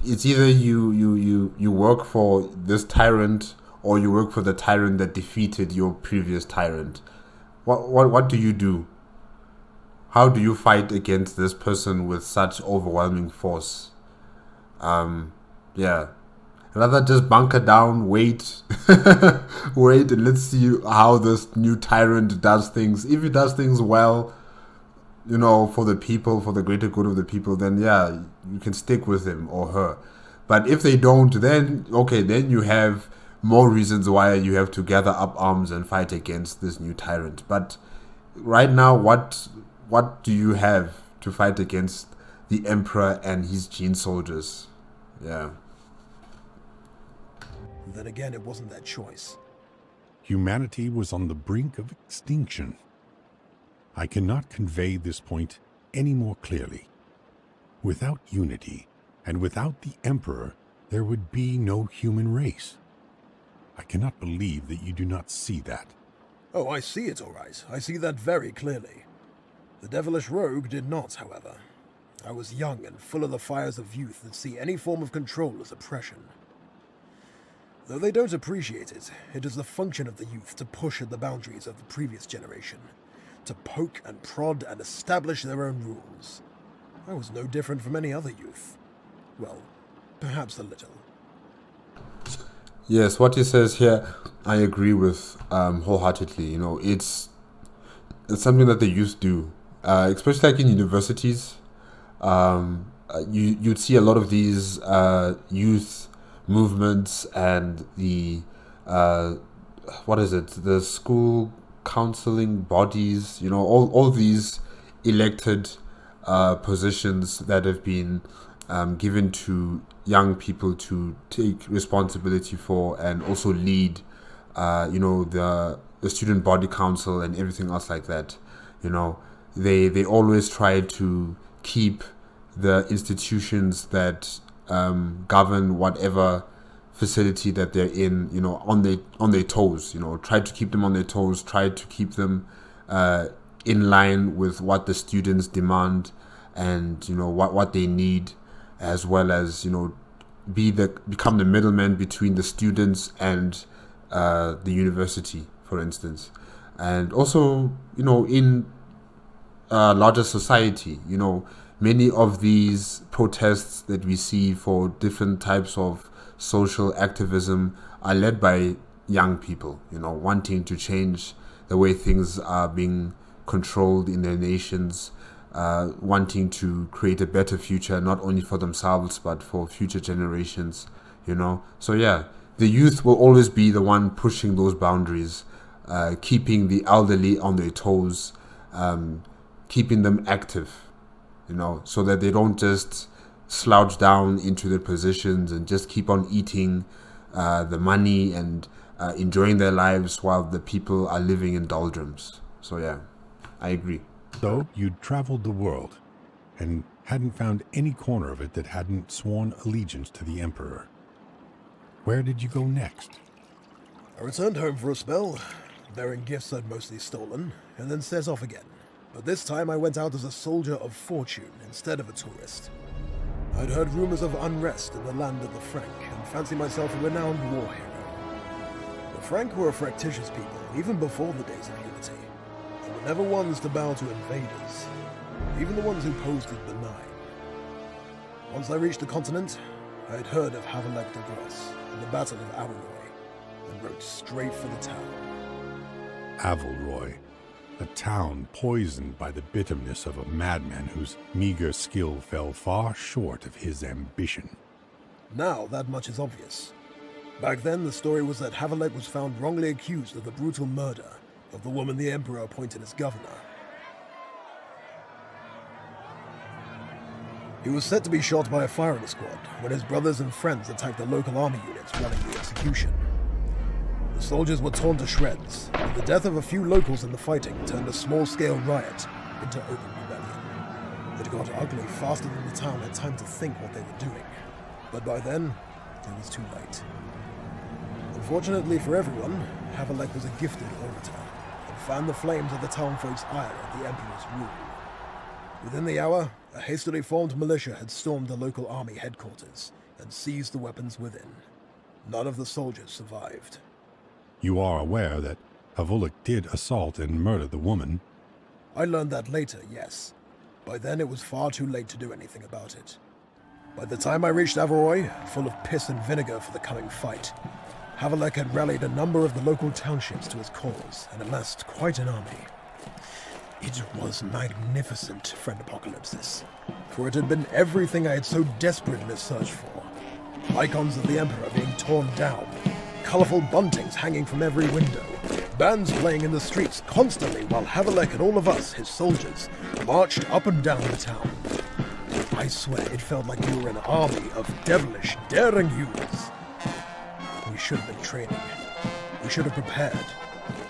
It's either you work for this tyrant, or you work for the tyrant that defeated your previous tyrant. What do you do? How do you fight against this person with such overwhelming force? Yeah. Rather just bunker down, wait, wait, and let's see how this new tyrant does things. If he does things well, for the people, for the greater good of the people, then yeah, you can stick with him or her. But if they don't, then okay, then you have more reasons why you have to gather up arms and fight against this new tyrant. But right now, what do you have to fight against the Emperor and his gene soldiers? Yeah. Then again, it wasn't their choice. Humanity was on the brink of extinction. I cannot convey this point any more clearly. Without unity, and without the Emperor, there would be no human race. I cannot believe that you do not see that. Oh, I see it all right. I see that very clearly. The devilish rogue did not, however. I was young and full of the fires of youth that see any form of control as oppression. Though they don't appreciate it, it is the function of the youth to push at the boundaries of the previous generation, to poke and prod and establish their own rules. I was no different from any other youth. Well, perhaps a little. Yes, what he says here, I agree with wholeheartedly. You know, it's something that the youth do, especially like in universities. You'd see a lot of these youth movements and the the school counseling bodies. You know, all these elected positions that have been given to young people to take responsibility for and also lead, the student body council and everything else like that. You know, they always try to keep the institutions that govern whatever facility that they're in, you know, on their toes. You know, try to keep them on their toes. Try to keep them in line with what the students demand and, you know, what they need, as well as, you know, become the middleman between the students and the university, for instance. And also, you know, in larger society, you know, many of these protests that we see for different types of social activism are led by young people, you know, wanting to change the way things are being controlled in their nations, wanting to create a better future, not only for themselves, but for future generations, you know. So yeah, the youth will always be the one pushing those boundaries, keeping the elderly on their toes, keeping them active, you know, so that they don't just slouch down into their positions and just keep on eating the money and enjoying their lives while the people are living in doldrums. So yeah, I agree. So you'd traveled the world and hadn't found any corner of it that hadn't sworn allegiance to the Emperor. Where did you go next? I returned home for a spell, bearing gifts I'd mostly stolen, and then set off again. But this time I went out as a soldier of fortune instead of a tourist. I'd heard rumors of unrest in the land of the Frank and fancied myself a renowned war hero. The Frank were a fractious people, even before the days of unity, and were never ones to bow to invaders, even the ones who posed as benign. Once I reached the continent, I had heard of Havelek de Gros and the Battle of Avalroy, and rode straight for the town. Avalroy, a town poisoned by the bitterness of a madman whose meager skill fell far short of his ambition. Now that much is obvious. Back then, the story was that Havelek was found wrongly accused of the brutal murder of the woman the Emperor appointed as governor. He was set to be shot by a firing squad when his brothers and friends attacked the local army units running the execution. The soldiers were torn to shreds, and the death of a few locals in the fighting turned a small-scale riot into open rebellion. It got ugly faster than the town had time to think what they were doing, but by then, it was too late. Unfortunately for everyone, Havelek was a gifted orator, and fanned the flames of the townfolk's ire at the Emperor's rule. Within the hour, a hastily formed militia had stormed the local army headquarters and seized the weapons within. None of the soldiers survived. You are aware that Havelek did assault and murder the woman? I learned that later, yes. By then it was far too late to do anything about it. By the time I reached Avalroy, full of piss and vinegar for the coming fight, Havelek had rallied a number of the local townships to his cause and amassed quite an army. It was magnificent, friend Apocalypsis, for it had been everything I had so desperately searched for. Icons of the Emperor being torn down, colorful buntings hanging from every window, bands playing in the streets constantly while Havelek and all of us, his soldiers, marched up and down the town. I swear it felt like we were an army of devilish, daring youths. We should have been training. We should have prepared.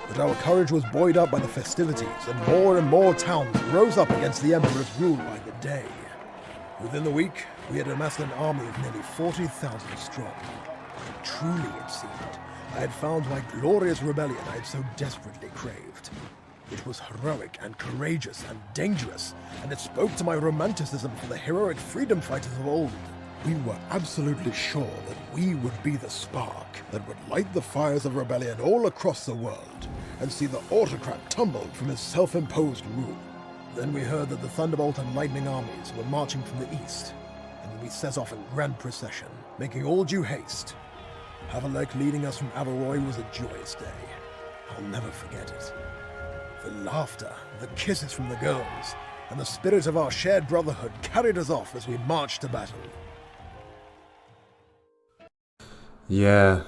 But our courage was buoyed up by the festivities, and more towns rose up against the Emperor's rule by the day. Within the week, we had amassed an army of nearly 40,000 strong. Truly, it seemed, I had found my glorious rebellion I had so desperately craved. It was heroic and courageous and dangerous, and it spoke to my romanticism for the heroic freedom fighters of old. We were absolutely sure that we would be the spark that would light the fires of rebellion all across the world, and see the autocrat tumbled from his self-imposed rule. Then we heard that the Thunderbolt and Lightning armies were marching from the east, and we set off in grand procession, making all due haste. Havelek leading us from Averoy was a joyous day. I'll never forget it. The laughter, the kisses from the girls, and the spirit of our shared brotherhood carried us off as we marched to battle. Yeah,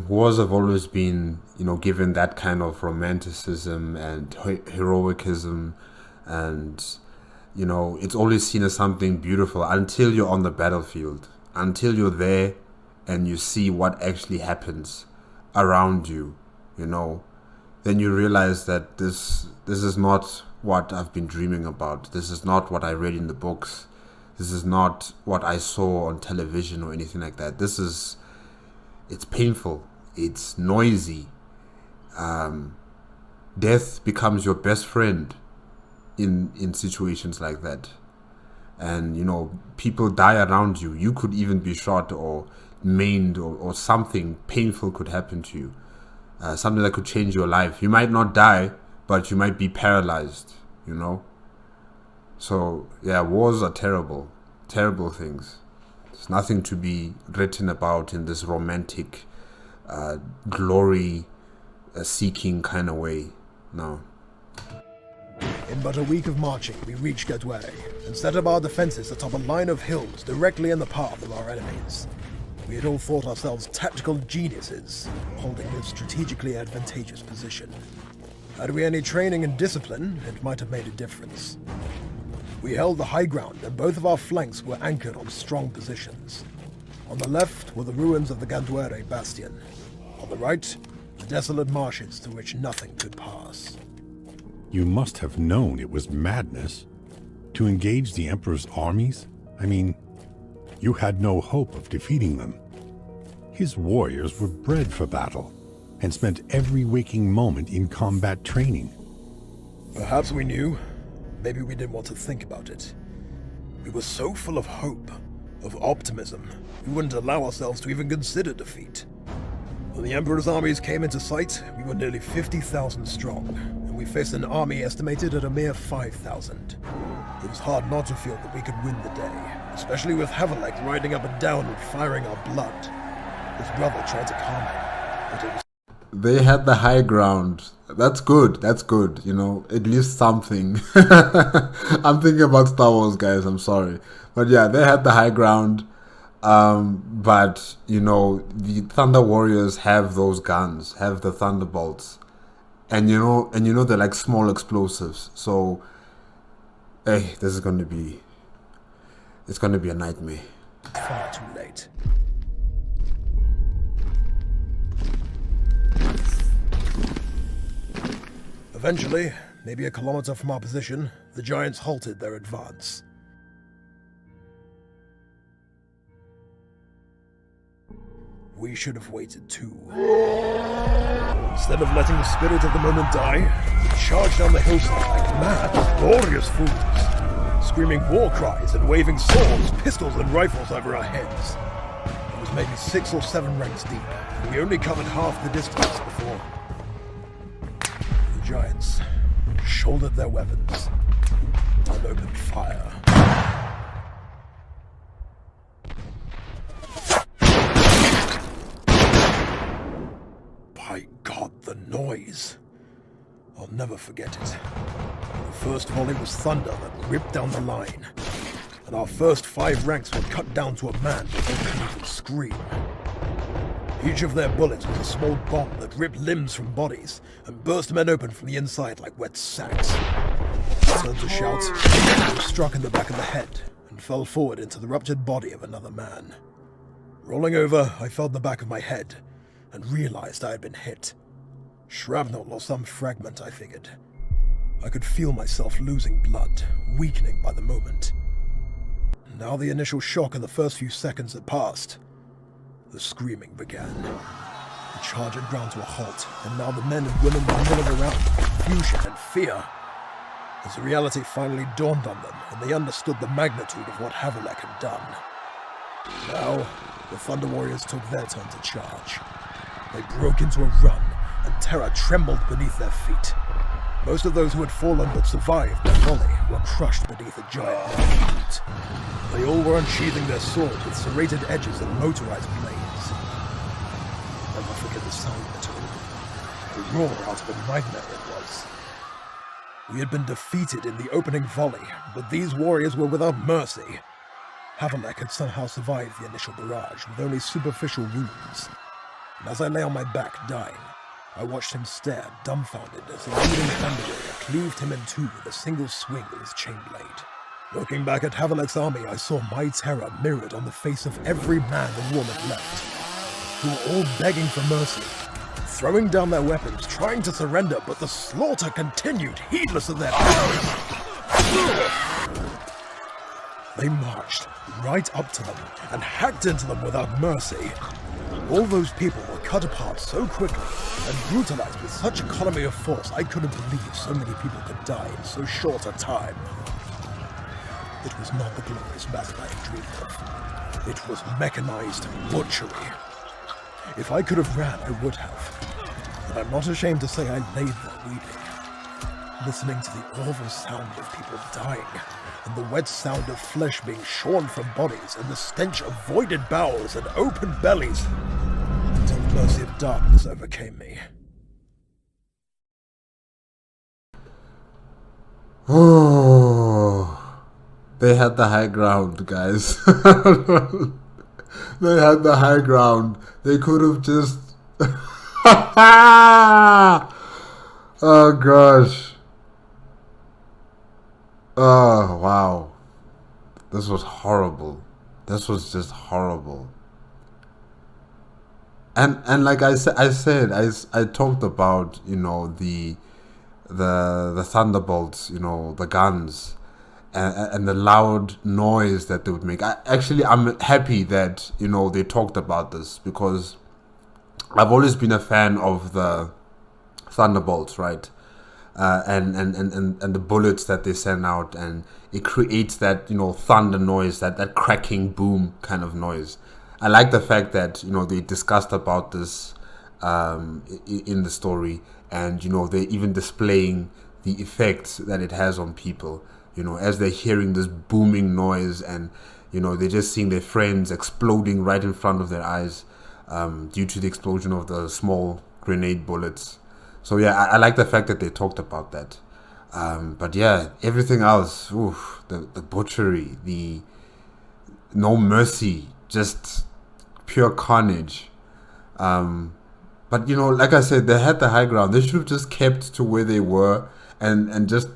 wars have always been, given that kind of romanticism and heroicism, and, it's always seen as something beautiful until you're on the battlefield, until you're there and you see what actually happens around you, then you realize that this is not what I've been dreaming about. This is not what I read in the books. This is not what I saw on television or anything like that. It's painful. It's noisy. Death becomes your best friend in situations like that. And, people die around you. You could even be shot or maimed or something painful could happen to you. Something that could change your life. You might not die, but you might be paralyzed, So, yeah, wars are terrible. Terrible things. There's nothing to be written about in this romantic, glory-seeking kind of way. No. In but a week of marching, we reached Gadway and set up our defenses atop a line of hills directly in the path of our enemies. We had all thought ourselves tactical geniuses, holding this strategically advantageous position. Had we any training and discipline, it might have made a difference. We held the high ground, and both of our flanks were anchored on strong positions. On the left were the ruins of the Ganduere bastion. On the right, the desolate marshes through which nothing could pass. You must have known it was madness to engage the Emperor's armies. I mean, you had no hope of defeating them. His warriors were bred for battle and spent every waking moment in combat training. Perhaps we knew. Maybe we didn't want to think about it. We were so full of hope, of optimism, we wouldn't allow ourselves to even consider defeat. When the Emperor's armies came into sight, we were nearly 50,000 strong, and we faced an army estimated at a mere 5,000. It was hard not to feel that we could win the day, especially with Havelek riding up and down and firing our blood. His brother tried to calm him, but it was... They had the high ground. That's good. At least something. I'm thinking about Star Wars, guys. I'm sorry. But yeah, they had the high ground. But, the Thunder Warriors have those guns, have the Thunderbolts. And, they're like small explosives. So, hey, it's going to be a nightmare. Far too late. Eventually, maybe a kilometer from our position, the Giants halted their advance. We should have waited too. Instead of letting the spirit of the moment die, we charged down the hillside like mad, glorious fools, screaming war cries and waving swords, pistols and rifles over our heads. It was maybe 6 or 7 ranks deep, and we only covered half the distance before the Giants shouldered their weapons and opened fire. By God, the noise. I'll never forget it. The first volley was thunder that ripped down the line, and our first 5 ranks were cut down to a man before they could even scream. Each of their bullets was a small bomb that ripped limbs from bodies and burst men open from the inside like wet sacks. I turned to shout, and was struck in the back of the head and fell forward into the ruptured body of another man. Rolling over, I felt the back of my head and realized I had been hit. Shrapnel or some fragment, I figured. I could feel myself losing blood, weakening by the moment. Now the initial shock of the first few seconds had passed. The screaming began. The charge had ground to a halt, and now the men and women were milling around in confusion and fear. As reality finally dawned on them, and they understood the magnitude of what Havelek had done. Now, the Thunder Warriors took their turn to charge. They broke into a run, and Terra trembled beneath their feet. Most of those who had fallen but survived their volley were crushed beneath a giant boot. They all were unsheathing their swords with serrated edges and motorized blades. I'll never forget the sound of it all. The roar out of a nightmare it was. We had been defeated in the opening volley, but these warriors were without mercy. Havelek had somehow survived the initial barrage with only superficial wounds. And as I lay on my back dying, I watched him stare, dumbfounded, as the leading Thunder Warrior cleaved him in two with a single swing with his chain blade. Looking back at Havelek's army, I saw my terror mirrored on the face of every man and woman left, who were all begging for mercy, throwing down their weapons, trying to surrender, but the slaughter continued, heedless of their power. They marched right up to them and hacked into them without mercy. All those people were cut apart so quickly and brutalized with such economy of force, I couldn't believe so many people could die in so short a time. It was not the glorious battle I had dreamed of. It was mechanized butchery. If I could have ran, I would have. And I'm not ashamed to say I laid there weeping, listening to the awful sound of people dying, and the wet sound of flesh being shorn from bodies, and the stench of voided bowels and open bellies, until the mercy of darkness overcame me. Oh, they had the high ground, guys. They had the high ground. They could have just... Oh, gosh. Oh, wow. This was horrible. This was just horrible. And like I talked about, you know, the thunderbolts, you know, the guns, and the loud noise that they would make. I'm happy that, you know, they talked about this, because I've always been a fan of the thunderbolts, right? And the bullets that they send out, and it creates that, you know, thunder noise, that cracking boom kind of noise. I like the fact that, you know, they discussed about this in the story, and, you know, they're even displaying the effects that it has on people, you know, as they're hearing this booming noise, and, you know, they're just seeing their friends exploding right in front of their eyes due to the explosion of the small grenade bullets. So yeah, I like the fact that they talked about that. But yeah, everything else, oof, the butchery, the no mercy, just pure carnage. But, you know, like I said, they had the high ground. They should have just kept to where they were, and just,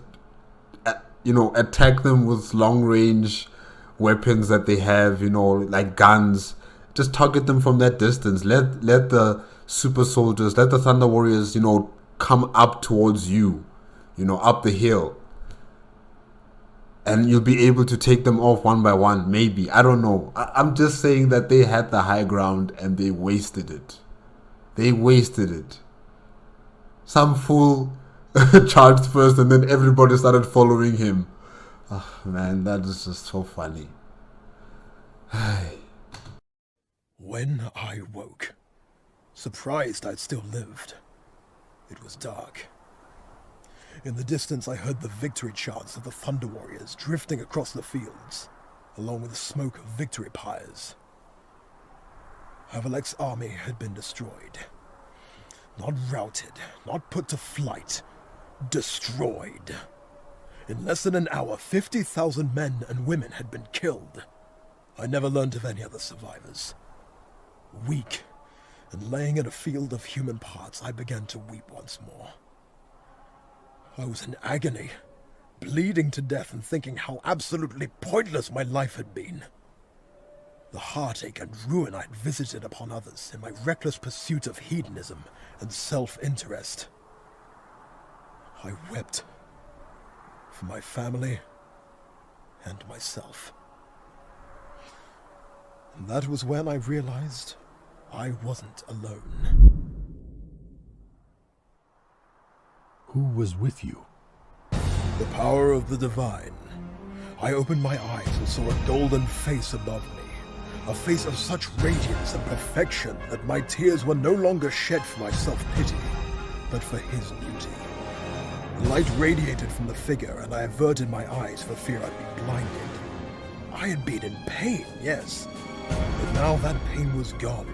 you know, attack them with long range weapons that they have, you know, like guns. Just target them from that distance. Let the super soldiers, let the Thunder Warriors, you know, come up towards you, you know, up the hill. And you'll be able to take them off one by one, maybe. I don't know. I'm just saying that they had the high ground and they wasted it. They wasted it. Some fool charged first and then everybody started following him. Oh, man, that is just so funny. When I woke, surprised I'd still lived, it was dark. In the distance I heard the victory chants of the Thunder Warriors drifting across the fields, along with the smoke of victory pyres. Havelek's army had been destroyed. Not routed, not put to flight, destroyed. In less than an hour, 50,000 men and women had been killed. I never learned of any other survivors. Weak, and laying in a field of human parts, I began to weep once more. I was in agony, bleeding to death and thinking how absolutely pointless my life had been. The heartache and ruin I had visited upon others in my reckless pursuit of hedonism and self-interest. I wept for my family and myself. And that was when I realized I wasn't alone. Who was with you? The power of the divine. I opened my eyes and saw a golden face above me. A face of such radiance and perfection that my tears were no longer shed for my self-pity, but for his beauty. The light radiated from the figure, and I averted my eyes for fear I'd be blinded. I had been in pain, yes, but now that pain was gone,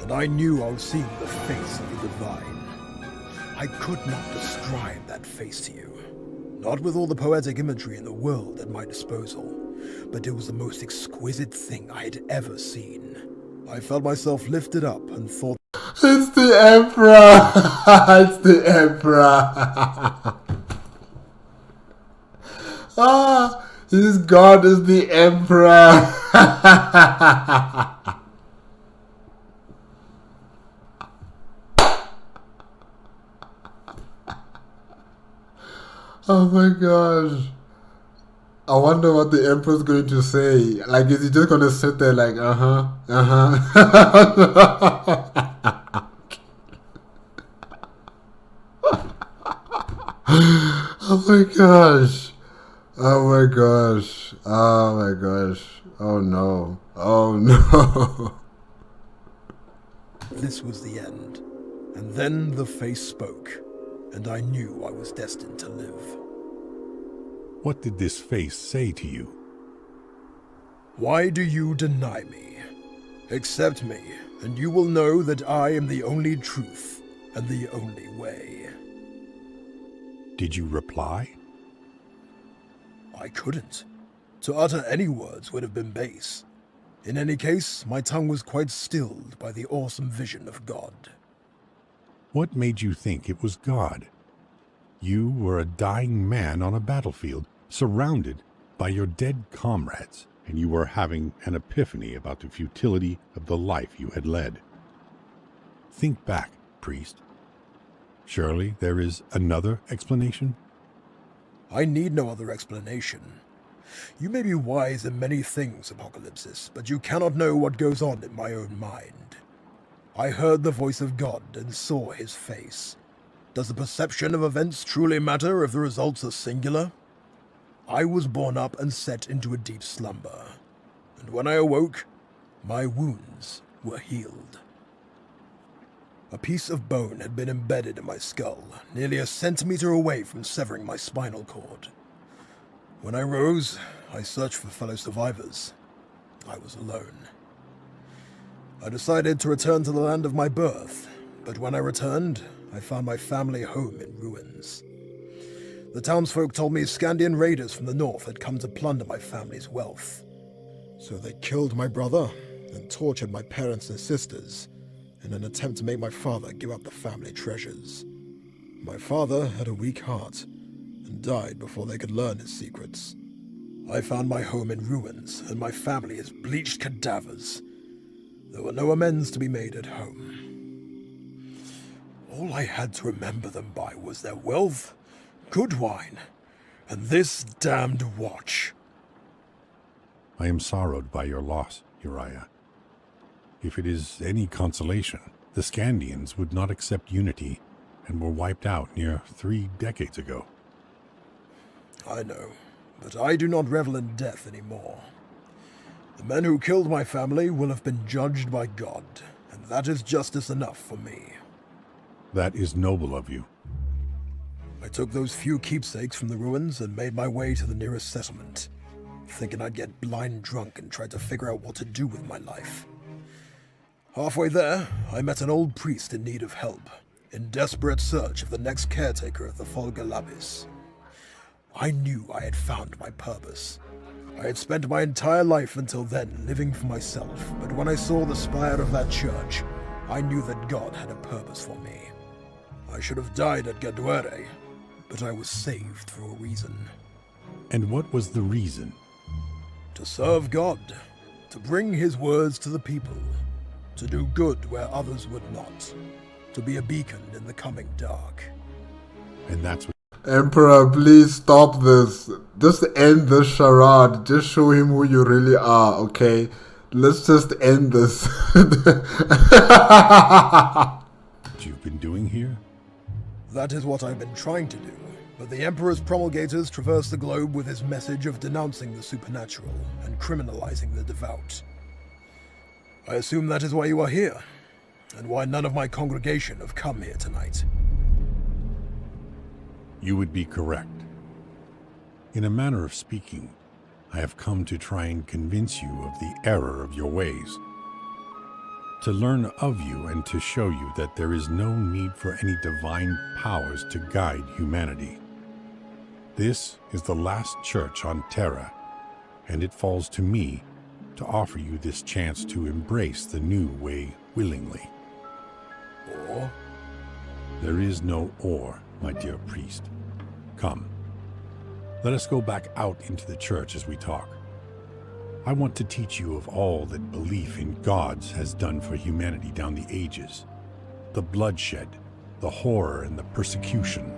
and I knew I was seeing the face of the divine. I could not describe that face to you, not with all the poetic imagery in the world at my disposal, but it was the most exquisite thing I had ever seen. I felt myself lifted up and thought, it's the Emperor! It's the Emperor! His god is the Emperor! Oh my gosh. I wonder what the Emperor's going to say. Like, is he just going to sit there like, Oh my gosh. Oh my gosh. Oh my gosh. Oh no. Oh no. this was the end. And then the face spoke, and I knew I was destined to live. What did this face say to you? Why do you deny me? Accept me, and you will know that I am the only truth and the only way. Did you reply? I couldn't. To utter any words would have been base. In any case, my tongue was quite stilled by the awesome vision of God. What made you think it was God? You were a dying man on a battlefield, surrounded by your dead comrades, and you were having an epiphany about the futility of the life you had led. Think back, priest. Surely there is another explanation? I need no other explanation. You may be wise in many things, Apocalypsis, but you cannot know what goes on in my own mind. I heard the voice of God and saw his face. Does the perception of events truly matter if the results are singular? I was borne up and set into a deep slumber, and when I awoke, my wounds were healed. A piece of bone had been embedded in my skull, nearly a centimeter away from severing my spinal cord. When I rose, I searched for fellow survivors. I was alone. I decided to return to the land of my birth, but when I returned, I found my family home in ruins. The townsfolk told me Scandian raiders from the north had come to plunder my family's wealth. So they killed my brother and tortured my parents and sisters in an attempt to make my father give up the family treasures. My father had a weak heart and died before they could learn his secrets. I found my home in ruins and my family as bleached cadavers. There were no amends to be made at home. All I had to remember them by was their wealth, good wine, and this damned watch. I am sorrowed by your loss, Uriah. If it is any consolation, the Scandians would not accept unity and were wiped out near 3 decades ago. I know, but I do not revel in death anymore. The men who killed my family will have been judged by God, and that is justice enough for me. That is noble of you. I took those few keepsakes from the ruins and made my way to the nearest settlement, thinking I'd get blind drunk and try to figure out what to do with my life. Halfway there, I met an old priest in need of help, in desperate search of the next caretaker of the Folga Labis. I knew I had found my purpose. I had spent my entire life until then living for myself, but when I saw the spire of that church, I knew that God had a purpose for me. I should have died at Gaduere, but I was saved for a reason. And what was the reason? To serve God, to bring his words to the people, to do good where others would not, to be a beacon in the coming dark. And that's what... Emperor, please stop this. Just end this charade. Just show him who you really are, okay? Let's just end this. you've been doing here? That is what I've been trying to do, but the Emperor's promulgators traverse the globe with his message of denouncing the supernatural and criminalizing the devout. I assume that is why you are here, and why none of my congregation have come here tonight. You would be correct. In a manner of speaking, I have come to try and convince you of the error of your ways, to learn of you and to show you that there is no need for any divine powers to guide humanity. This is the last church on Terra, and it falls to me to offer you this chance to embrace the new way willingly. Or? There is no or, my dear priest. Come, let us go back out into the church as we talk. I want to teach you of all that belief in gods has done for humanity down the ages. The bloodshed, the horror, and the persecution.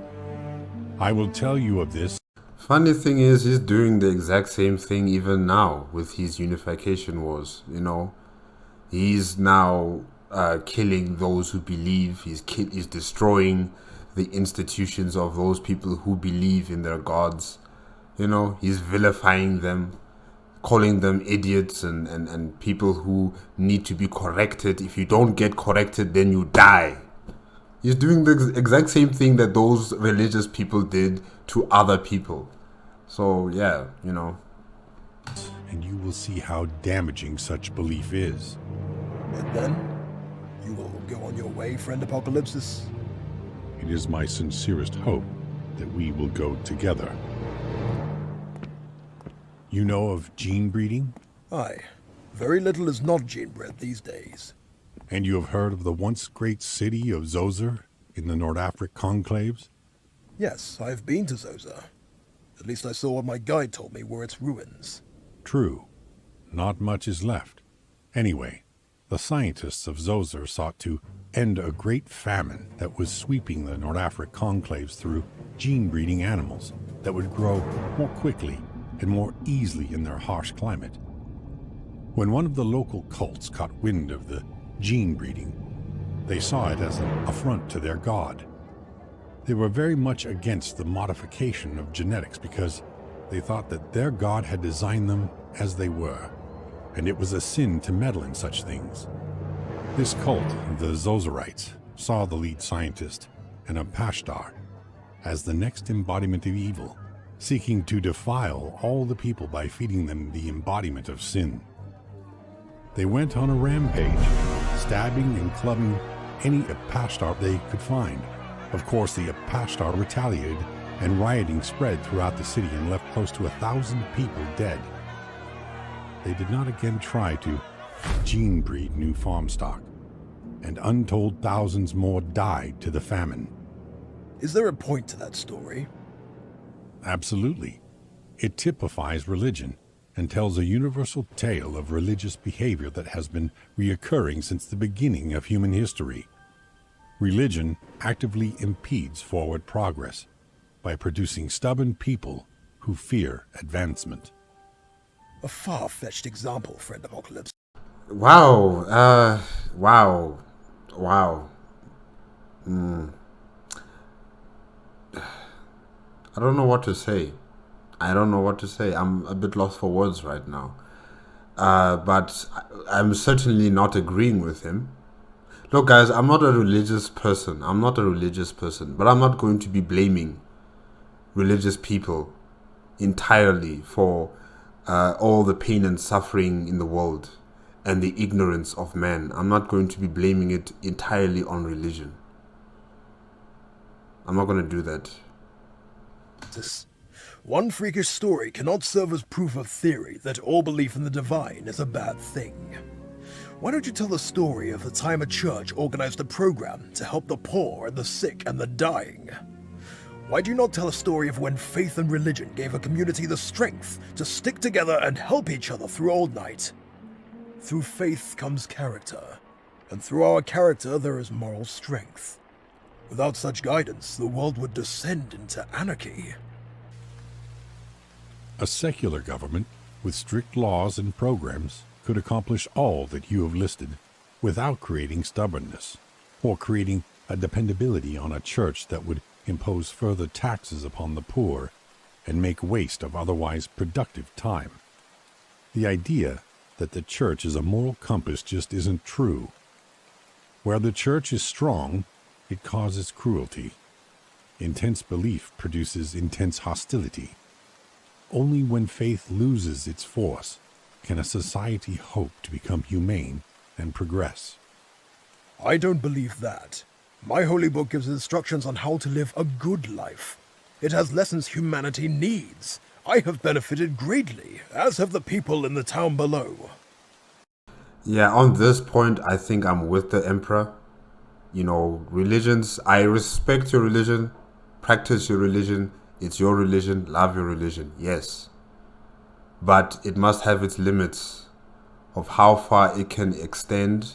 I will tell you of this. Funny thing is, he's doing the exact same thing even now with his unification wars, you know. He's now killing those who believe. He's destroying the institutions of those people who believe in their gods. You know, he's vilifying them, calling them idiots and people who need to be corrected. If you don't get corrected, then you die. He's doing the exact same thing that those religious people did to other people. So, yeah, you know. And you will see how damaging such belief is. And then, you will go on your way, friend Apocalypsis. It is my sincerest hope that we will go together. You know of gene breeding? Aye. Very little is not gene-bred these days. And you have heard of the once great city of Zoser in the Nordafric conclaves? Yes, I have been to Zoser. At least I saw what my guide told me were its ruins. True. Not much is left. Anyway, the scientists of Zoser sought to end a great famine that was sweeping the Nordafric conclaves through gene-breeding animals that would grow more quickly and more easily in their harsh climate. When one of the local cults caught wind of the gene breeding, they saw it as an affront to their god. They were very much against the modification of genetics because they thought that their god had designed them as they were, and it was a sin to meddle in such things. This cult, the Zozerites, saw the lead scientist, an Apashtar, as the next embodiment of evil, seeking to defile all the people by feeding them the embodiment of sin. They went on a rampage, stabbing and clubbing any Apashtar they could find. Of course, the Apashtar retaliated, and rioting spread throughout the city and left close to 1,000 people dead. They did not again try to gene breed new farm stock, and untold thousands more died to the famine. Is there a point to that story? Absolutely. It typifies religion and tells a universal tale of religious behavior that has been reoccurring since the beginning of human history. Religion actively impedes forward progress by producing stubborn people who fear advancement. A far-fetched example, friend Apocalypse. Wow. I don't know what to say. I'm a bit lost for words right now. But I'm certainly not agreeing with him. Look, guys, I'm not a religious person, but I'm not going to be blaming religious people entirely for all the pain and suffering in the world and the ignorance of man. I'm not going to be blaming it entirely on religion. I'm not going to do that. This one freakish story cannot serve as proof of theory that all belief in the divine is a bad thing. Why don't you tell the story of the time a church organized a program to help the poor and the sick and the dying? Why do you not tell a story of when faith and religion gave a community the strength to stick together and help each other through old night? Through faith comes character, and through our character there is moral strength. Without such guidance, the world would descend into anarchy. A secular government with strict laws and programs could accomplish all that you have listed without creating stubbornness or creating a dependability on a church that would impose further taxes upon the poor and make waste of otherwise productive time. The idea that the church is a moral compass just isn't true. Where the church is strong, it causes cruelty. Intense belief produces intense hostility. Only when faith loses its force can a society hope to become humane and progress. I don't believe that. My holy book gives instructions on how to live a good life. It has lessons humanity needs. I have benefited greatly, as have the people in the town below. Yeah, on this point, I think I'm with the Emperor. Religions, I respect your religion, practice your religion, it's your religion, love your religion, yes. But it must have its limits of how far it can extend,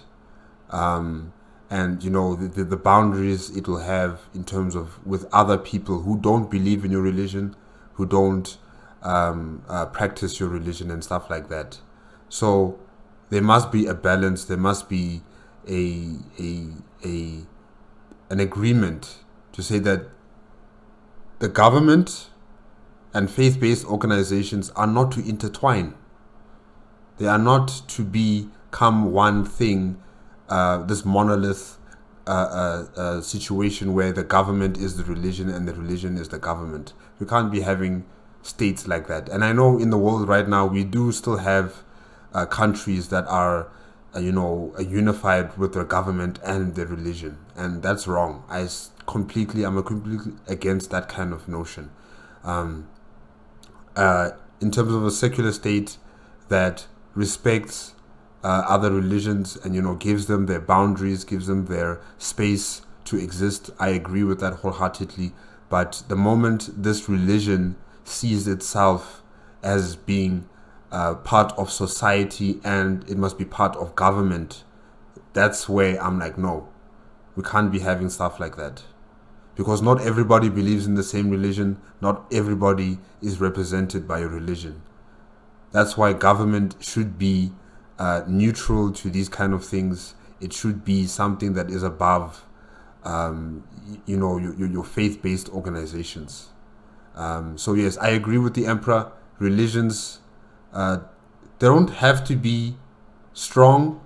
and the boundaries it will have in terms of with other people who don't believe in your religion, who don't practice your religion and stuff like that. So there must be a balance. There must be an agreement to say that the government and faith-based organizations are not to intertwine. They are not to become one thing, this monolith situation where the government is the religion and the religion is the government. We can't be having states like that. And I know in the world right now, we do still have countries that are, unified with their government and their religion. And that's wrong. I'm completely against that kind of notion. In terms of a secular state that respects other religions and gives them their boundaries, gives them their space to exist, I agree with that wholeheartedly. But the moment this religion sees itself as being part of society and it must be part of government, that's where I'm like, no, we can't be having stuff like that. Because not everybody believes in the same religion. Not everybody is represented by a religion. That's why government should be neutral to these kind of things. It should be something that is above, your faith-based organizations. So yes, I agree with the Emperor. Religions, they don't have to be strong.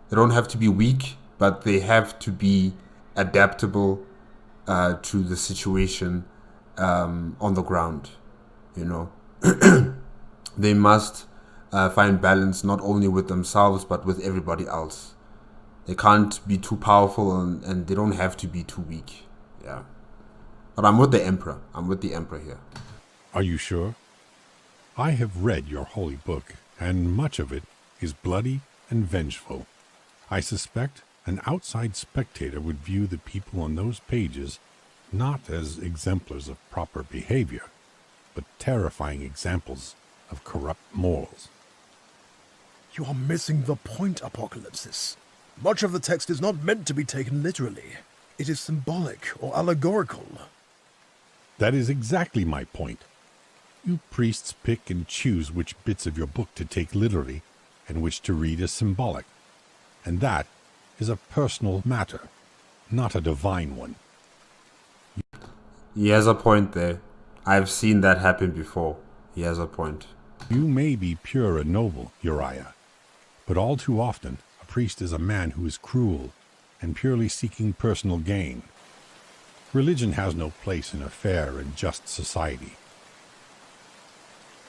They don't have to be weak, but they have to be adaptable to the situation on the ground. They must find balance not only with themselves but with everybody else. They can't be too powerful and they don't have to be too weak. Yeah. But I'm with the Emperor. I'm with the Emperor here. Are you sure? I have read your holy book, and much of it is bloody and vengeful. I suspect an outside spectator would view the people on those pages not as exemplars of proper behavior, but terrifying examples of corrupt morals. You are missing the point, Apocalypsis. Much of the text is not meant to be taken literally. It is symbolic or allegorical. That is exactly my point. You priests pick and choose which bits of your book to take literally and which to read as symbolic. And that is a personal matter, not a divine one. He has a point there. I've seen that happen before. He has a point. You may be pure and noble, Uriah, but all too often a priest is a man who is cruel and purely seeking personal gain. Religion has no place in a fair and just society.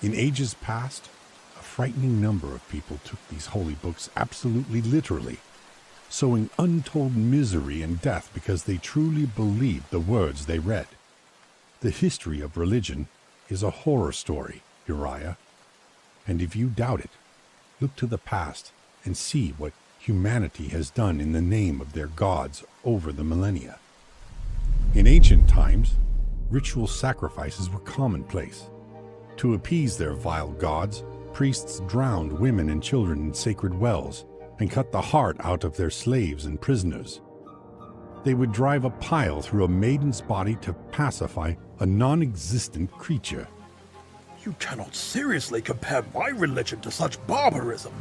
In ages past, a frightening number of people took these holy books absolutely literally, sowing untold misery and death because they truly believed the words they read. The history of religion is a horror story, Uriah. And if you doubt it, look to the past and see what humanity has done in the name of their gods over the millennia. In ancient times, ritual sacrifices were commonplace. To appease their vile gods, priests drowned women and children in sacred wells and cut the heart out of their slaves and prisoners. They would drive a pile through a maiden's body to pacify a non-existent creature. You cannot seriously compare my religion to such barbarism.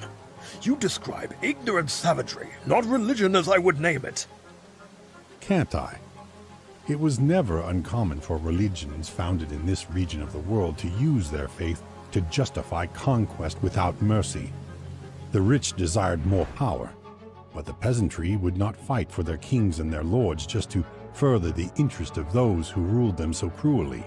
You describe ignorant savagery, not religion as I would name it. can't I? It was never uncommon for religions founded in this region of the world to use their faith to justify conquest without mercy. The rich desired more power, but the peasantry would not fight for their kings and their lords just to further the interest of those who ruled them so cruelly.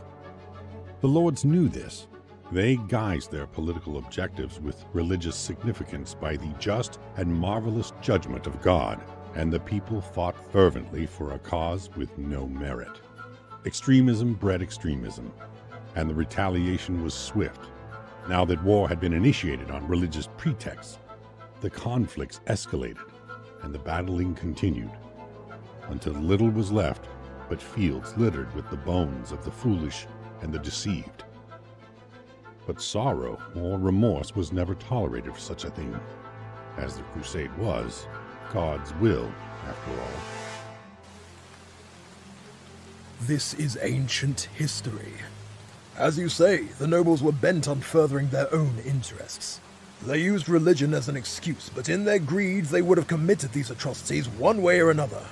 The lords knew this. They guised their political objectives with religious significance by the just and marvelous judgment of God, and the people fought fervently for a cause with no merit. Extremism bred extremism, and the retaliation was swift. Now that war had been initiated on religious pretexts, the conflicts escalated, and the battling continued, until little was left but fields littered with the bones of the foolish and the deceived. But sorrow or remorse was never tolerated for such a thing, as the crusade was God's will, after all. This is ancient history. As you say, the nobles were bent on furthering their own interests. They used religion as an excuse, but in their greed they would have committed these atrocities one way or another.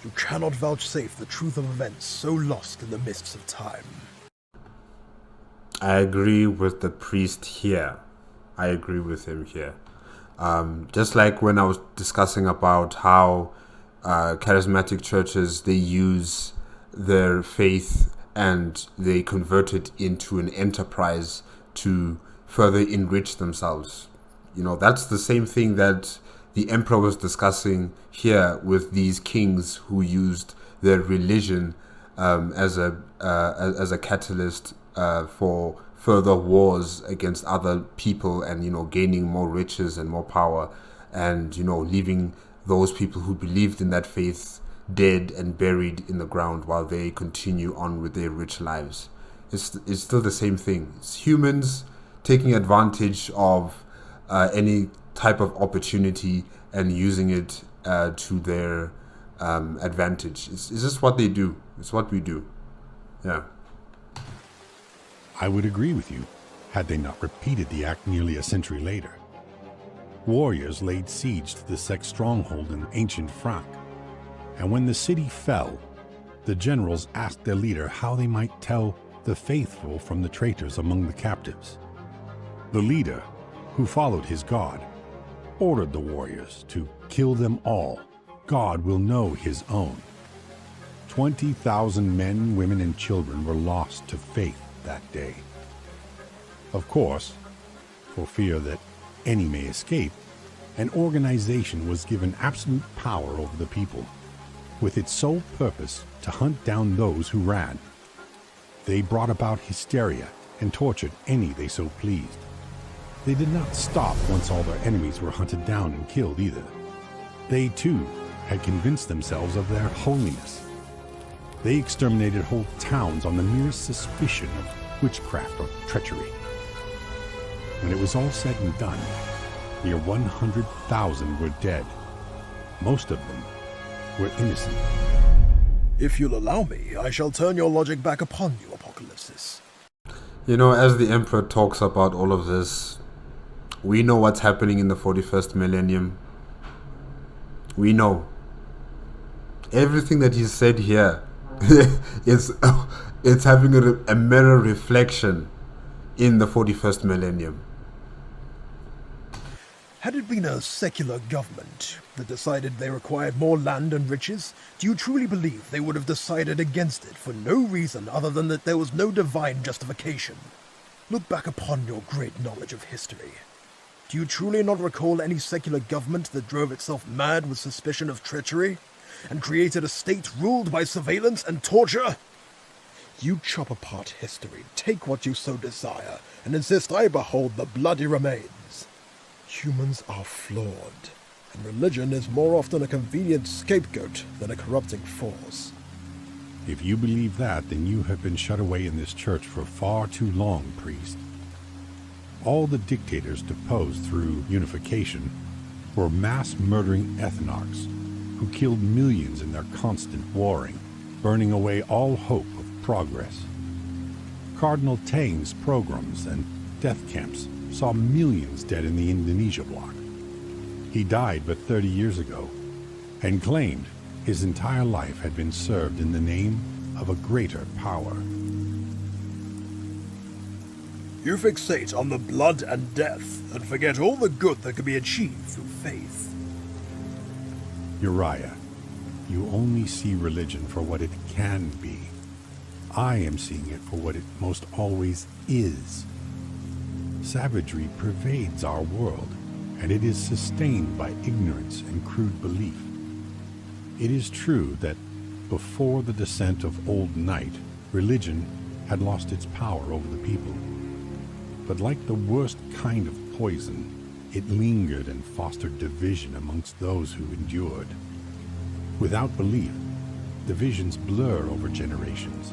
You cannot vouchsafe the truth of events so lost in the mists of time. I agree with the priest here. I agree with him here. Just like when I was discussing about how charismatic churches, they use their faith and they convert it into an enterprise to further enrich themselves. You know, that's the same thing that the emperor was discussing here with these kings who used their religion as a catalyst for further wars against other people, and, you know, gaining more riches and more power, and, you know, leaving those people who believed in that faith dead and buried in the ground while they continue on with their rich lives. It's still the same thing. It's humans taking advantage of any type of opportunity and using it to their advantage. It's just what they do. It's what we do. Yeah. I would agree with you, had they not repeated the act nearly a century later. Warriors laid siege to the sect stronghold in ancient Frank, and when the city fell, the generals asked their leader how they might tell the faithful from the traitors among the captives. The leader, who followed his God, ordered the warriors to kill them all. God will know his own. 20,000 men, women, and children were lost to faith that day. Of course, for fear that any may escape, an organization was given absolute power over the people, with its sole purpose to hunt down those who ran. They brought about hysteria and tortured any they so pleased. They did not stop once all their enemies were hunted down and killed either. They too had convinced themselves of their holiness. They exterminated whole towns on the merest suspicion of witchcraft or treachery. When it was all said and done, near 100,000 were dead. Most of them were innocent. If you'll allow me, I shall turn your logic back upon you, Apocalypsis. You know, as the Emperor talks about all of this, we know what's happening in the 41st millennium. We know. Everything that he said here it's having a mirror reflection in the 41st millennium. Had it been a secular government that decided they required more land and riches, do you truly believe they would have decided against it for no reason other than that there was no divine justification? Look back upon your great knowledge of history. Do you truly not recall any secular government that drove itself mad with suspicion of treachery, and created a state ruled by surveillance and torture? You chop apart history, take what you so desire, and insist I behold the bloody remains. Humans are flawed, and religion is more often a convenient scapegoat than a corrupting force. If you believe that, then you have been shut away in this church for far too long, priest. All the dictators deposed through unification were mass-murdering ethnarchs who killed millions in their constant warring, burning away all hope of progress. Cardinal Tang's pogroms and death camps saw millions dead in the Indonesia bloc. He died but 30 years ago and claimed His entire life had been served in the name of a greater power. You fixate on the blood and death, and forget all the good that can be achieved through faith. Uriah, you only see religion for what it can be. I am seeing it for what it most always is. Savagery pervades our world, and it is sustained by ignorance and crude belief. It is true that before the descent of Old Night, religion had lost its power over the people. But like the worst kind of poison, it lingered and fostered division amongst those who endured. Without belief, divisions blur over generations.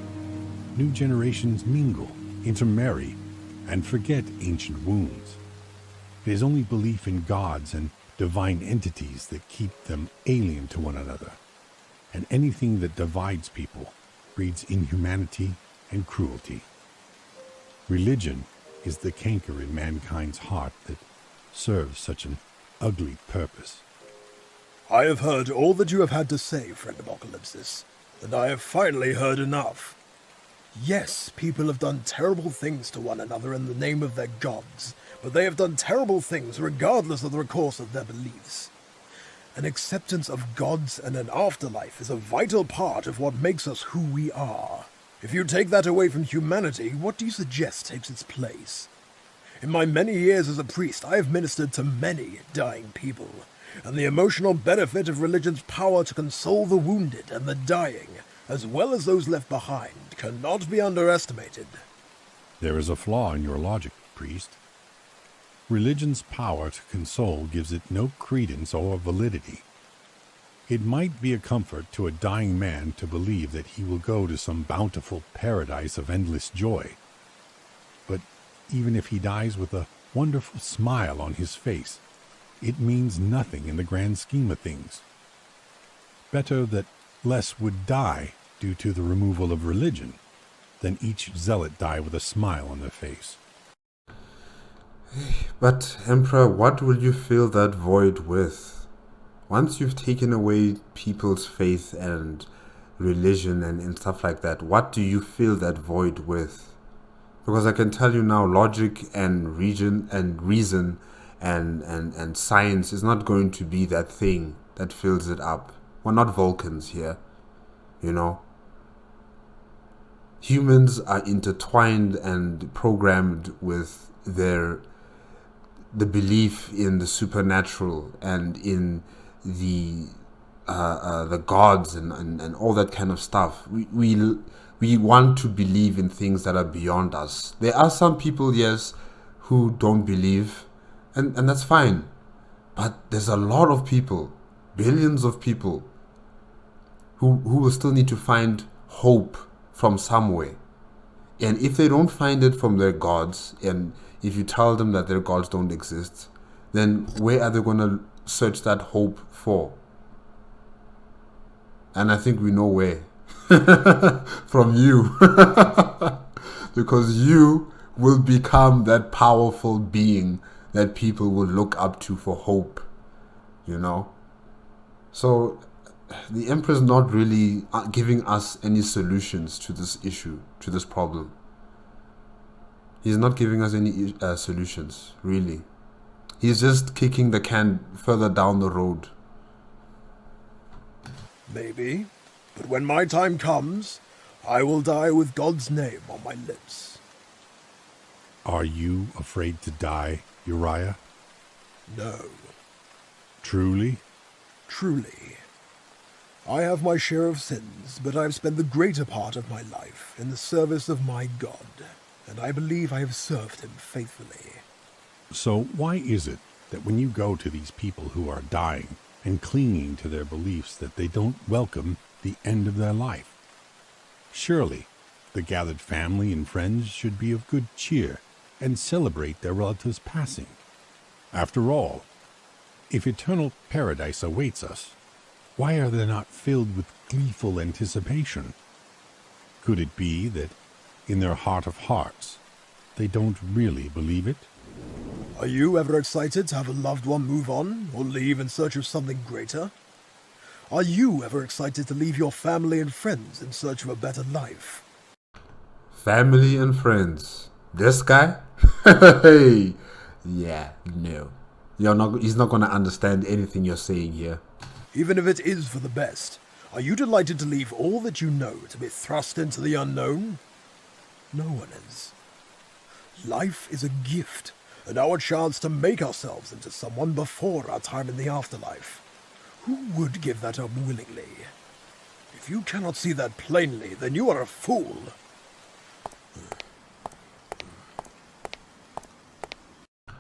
New generations mingle, intermarry, and forget ancient wounds. It is only belief in gods and divine entities that keep them alien to one another. And anything that divides people breeds inhumanity and cruelty. Religion is the canker in mankind's heart that serves such an ugly purpose. I have heard all that you have had to say, friend Apocalypsis, and I have finally heard enough. Yes, people have done terrible things to one another in the name of their gods, but they have done terrible things regardless of the course of their beliefs. An acceptance of gods and an afterlife is a vital part of what makes us who we are. If you take that away from humanity, what do you suggest takes its place? In my many years as a priest, I have ministered to many dying people, and the emotional benefit of religion's power to console the wounded and the dying, as well as those left behind, cannot be underestimated. There is a flaw in your logic, priest. Religion's power to console gives it no credence or validity. It might be a comfort to a dying man to believe that he will go to some bountiful paradise of endless joy. But even if he dies with a wonderful smile on his face, it means nothing in the grand scheme of things. Better that less would die due to the removal of religion than each zealot die with a smile on their face. But, Emperor, what will you fill that void with? Once you've taken away people's faith and religion and stuff like that, what do you fill that void with? Because I can tell you now, logic and reason and science is not going to be that thing that fills it up. We're not Vulcans here, you know. Humans are intertwined and programmed with the belief in the supernatural and in the gods and all that kind of stuff. We want to believe in things that are beyond us. There are some people, yes, who don't believe, and that's fine. But there's a lot of people, billions of people, who will still need to find hope from somewhere. And if they don't find it from their gods, and if you tell them that their gods don't exist, then where are they going to search that hope for? And I think we know where. From you. Because you will become that powerful being that people will look up to for hope, you know. So the Emperor's not really giving us any solutions to this issue, to this problem. He's not giving us any solutions, really. He's just kicking the can further down the road. Maybe, but when my time comes, I will die with God's name on my lips. Are you afraid to die, Uriah? No. Truly? Truly. I have my share of sins, but I have spent the greater part of my life in the service of my God, and I believe I have served him faithfully. So why is it that when you go to these people who are dying and clinging to their beliefs that they don't welcome the end of their life? Surely the gathered family and friends should be of good cheer and celebrate their relatives' passing. After all, if eternal paradise awaits us, why are they not filled with gleeful anticipation? Could it be that in their heart of hearts they don't really believe it? Are you ever excited to have a loved one move on or leave in search of something greater? Are you ever excited to leave your family and friends in search of a better life? Family and friends. This guy? Hey. Yeah, no. He's not gonna understand anything you're saying here. Even if it is for the best, are you delighted to leave all that you know to be thrust into the unknown? No one is. Life is a gift, and our chance to make ourselves into someone before our time in the afterlife. Who would give that up willingly? If you cannot see that plainly, then you are a fool.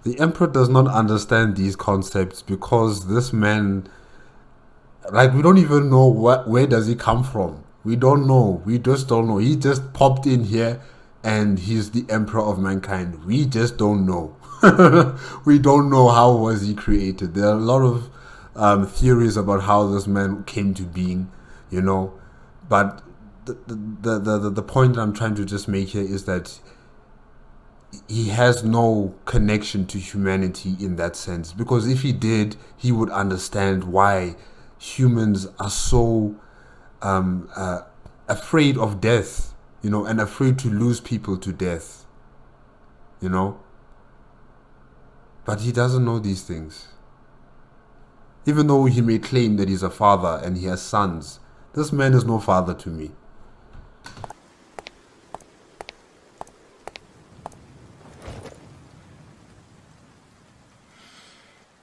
The Emperor does not understand these concepts because this man, like, we don't even know where does he come from. We don't know. We just don't know. He just popped in here and he's the Emperor of mankind. We just don't know. We don't know how was he created. There are a lot of theories about how this man came to being, you know. But the point that I'm trying to just make here is that he has no connection to humanity in that sense. Because if he did, he would understand why humans are so afraid of death, you know, and afraid to lose people to death, you know. But he doesn't know these things. Even though he may claim that he's a father and he has sons, this man is no father to me.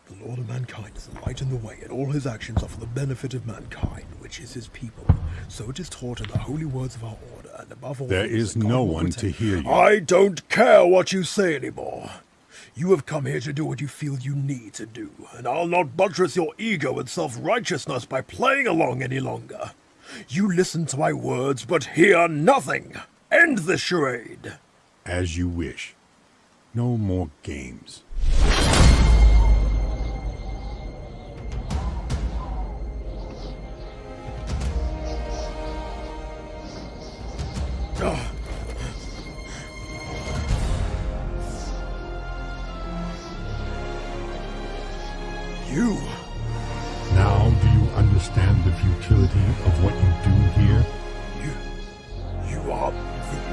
The Lord of mankind is the light in the way, and all his actions are for the benefit of mankind, which is his people. So it is taught in the holy words of our order, and above all, There is no one to hear you. I don't care what you say anymore. You have come here to do what you feel you need to do, and I'll not buttress your ego and self-righteousness by playing along any longer. You listen to my words, but hear nothing. End the charade. As you wish. No more games. You. Now do you understand the futility of what you do here? You are the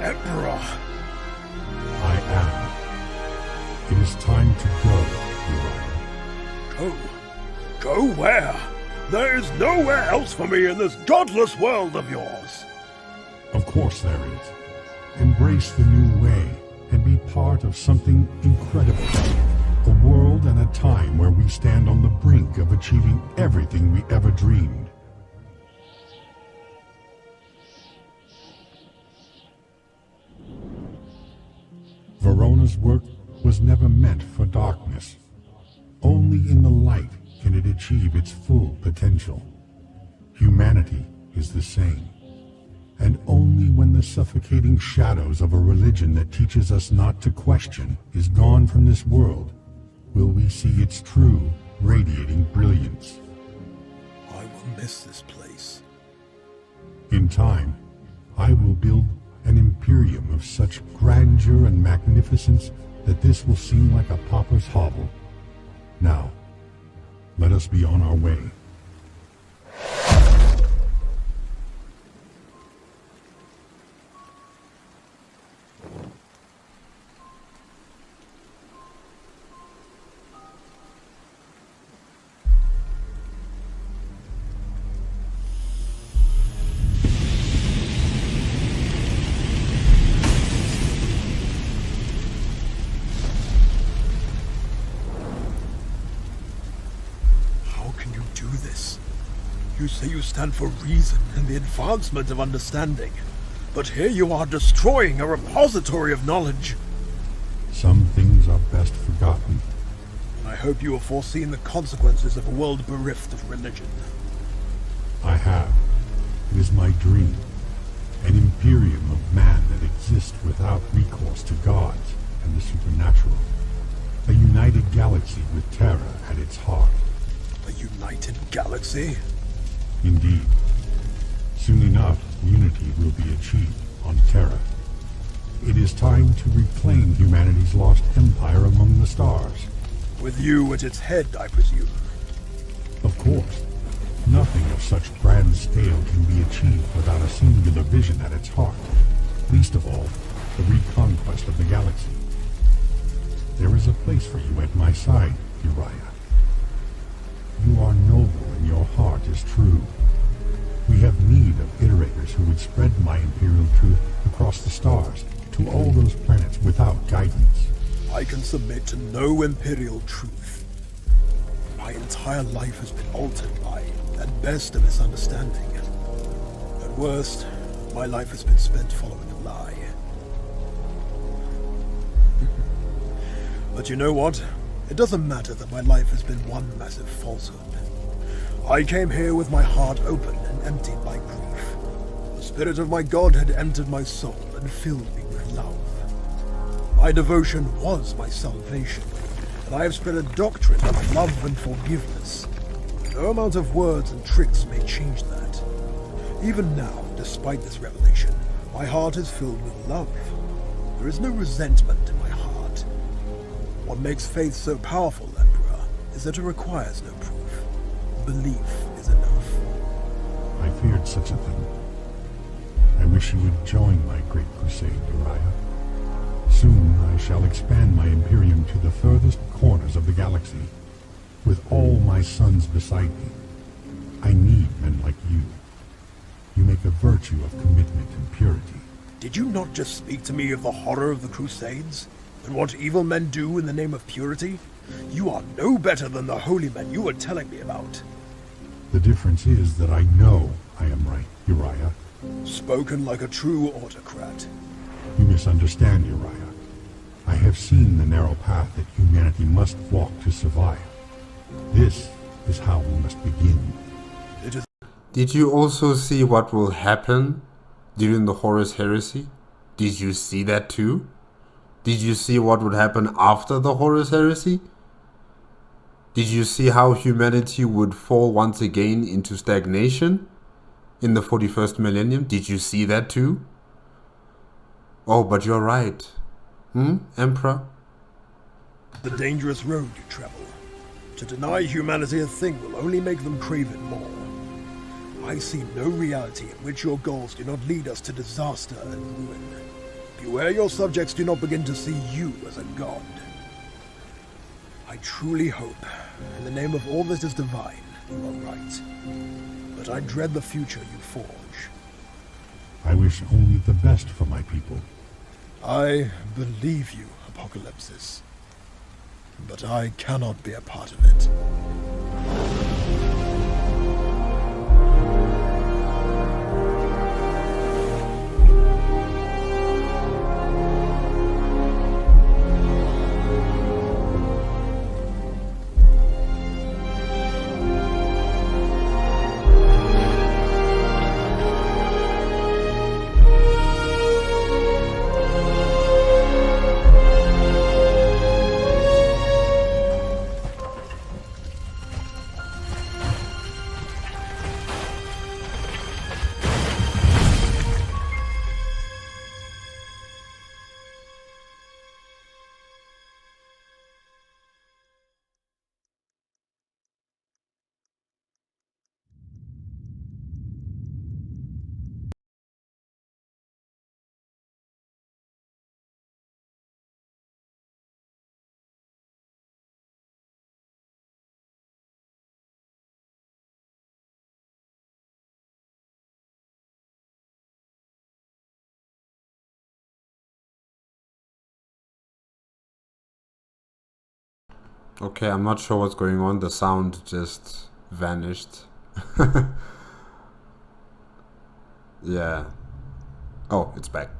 Emperor. I am. It is time to go, Your Honor. Go? Go where? There is nowhere else for me in this godless world of yours. Of course there is. Embrace the new way and be part of something incredible. A world and a time where we stand on the brink of achieving everything we ever dreamed. Verona's work was never meant for darkness. Only in the light can it achieve its full potential. Humanity is the same. And only when the suffocating shadows of a religion that teaches us not to question is gone from this world, will we see its true, radiating brilliance. I will miss this place. In time, I will build an imperium of such grandeur and magnificence that this will seem like a pauper's hovel. Now, let us be on our way. You say you stand for reason and the advancement of understanding, but here you are destroying a repository of knowledge. Some things are best forgotten. I hope you have foreseen the consequences of a world bereft of religion. I have. It is my dream. An imperium of man that exists without recourse to gods and the supernatural. A united galaxy with Terra at its heart. A united galaxy? Indeed. Soon enough, unity will be achieved on Terra. It is time to reclaim humanity's lost empire among the stars. With you at its head, I presume. Of course. Nothing of such grand scale can be achieved without a singular vision at its heart. Least of all, the reconquest of the galaxy. There is a place for you at my side, Uriah. You are noble and your heart is true. We have need of iterators who would spread my imperial truth across the stars to all those planets without guidance. I can submit to no imperial truth. My entire life has been altered by, at best, a misunderstanding. At worst, my life has been spent following a lie. But you know what? It doesn't matter that my life has been one massive falsehood. I came here with my heart open and emptied my grief. The spirit of my god had entered my soul and filled me with love. My devotion was my salvation, and I have spread a doctrine of love and forgiveness. No amount of words and tricks may change that. Even now, despite this revelation, my heart is filled with love. There is no resentment in my heart. What makes faith so powerful, Emperor, is that it requires no proof. Belief is enough. I feared such a thing. I wish you would join my great crusade, Uriah. Soon I shall expand my Imperium to the furthest corners of the galaxy, with all my sons beside me. I need men like you. You make a virtue of commitment and purity. Did you not just speak to me of the horror of the Crusades? And what evil men do in the name of purity? You are no better than the holy men you were telling me about. The difference is that I know I am right, Uriah. Spoken like a true autocrat. You misunderstand, Uriah. I have seen the narrow path that humanity must walk to survive. This is how we must begin. It is. Did you also see what will happen during the Horus Heresy? Did you see that too? Did you see what would happen after the Horus Heresy? Did you see how humanity would fall once again into stagnation in the 41st millennium? Did you see that too? Oh, but you're right. Emperor? The dangerous road you travel. To deny humanity a thing will only make them crave it more. I see no reality in which your goals do not lead us to disaster and ruin. Beware your subjects do not begin to see you as a god. I truly hope, in the name of all that is divine, you are right. But I dread the future you forge. I wish only the best for my people. I believe you, Apocalypsis. But I cannot be a part of it. Okay, I'm not sure what's going on. The sound just vanished. Yeah. Oh, it's back.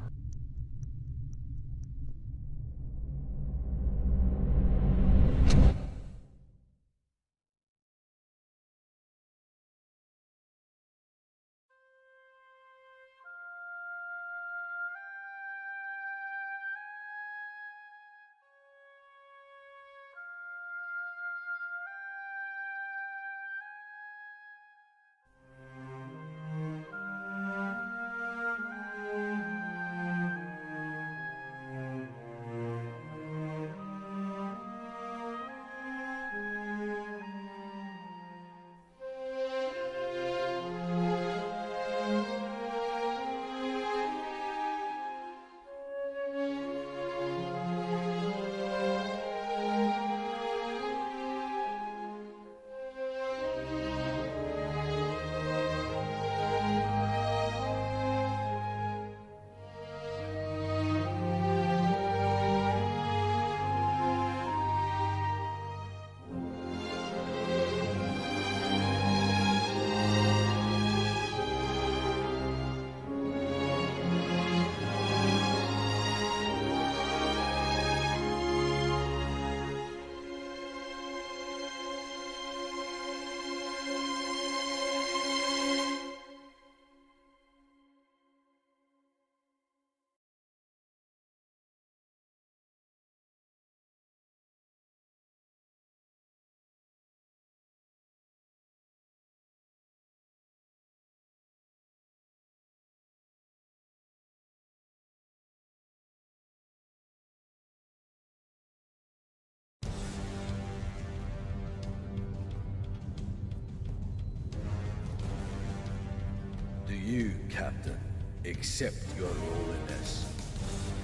you, Captain, accept your role in this?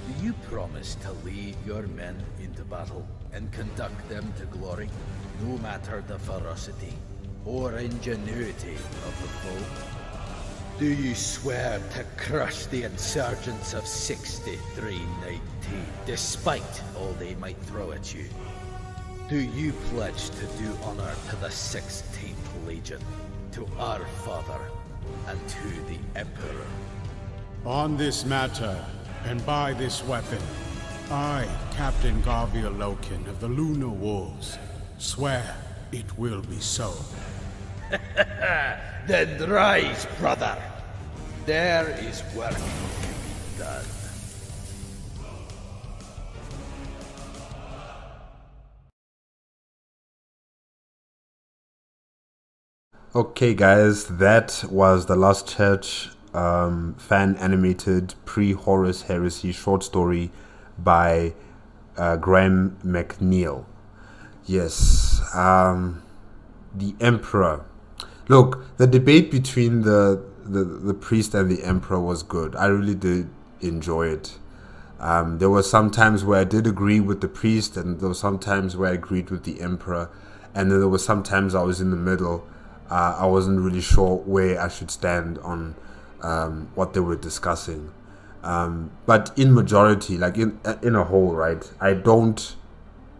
Do you promise to lead your men into battle and conduct them to glory, no matter the ferocity or ingenuity of the foe? Do you swear to crush the insurgents of 6319, despite all they might throw at you? Do you pledge to do honor to the 16th Legion, to our father, and to the Emperor? On this matter, and by this weapon, I, Captain Garvia Loken of the Lunar Wolves, swear it will be so. Then rise, brother! There is work to be done. Okay, guys, that was The Lost Church, fan animated pre-Horus Heresy short story by Graham McNeil. Yes, the Emperor. Look, the debate between the priest and the Emperor was good. I really did enjoy it. There were some times where I did agree with the priest, and there were some times where I agreed with the Emperor, and then there were some times I was in the middle. I wasn't really sure where I should stand on what they were discussing. But in majority, like in a whole, right, I'm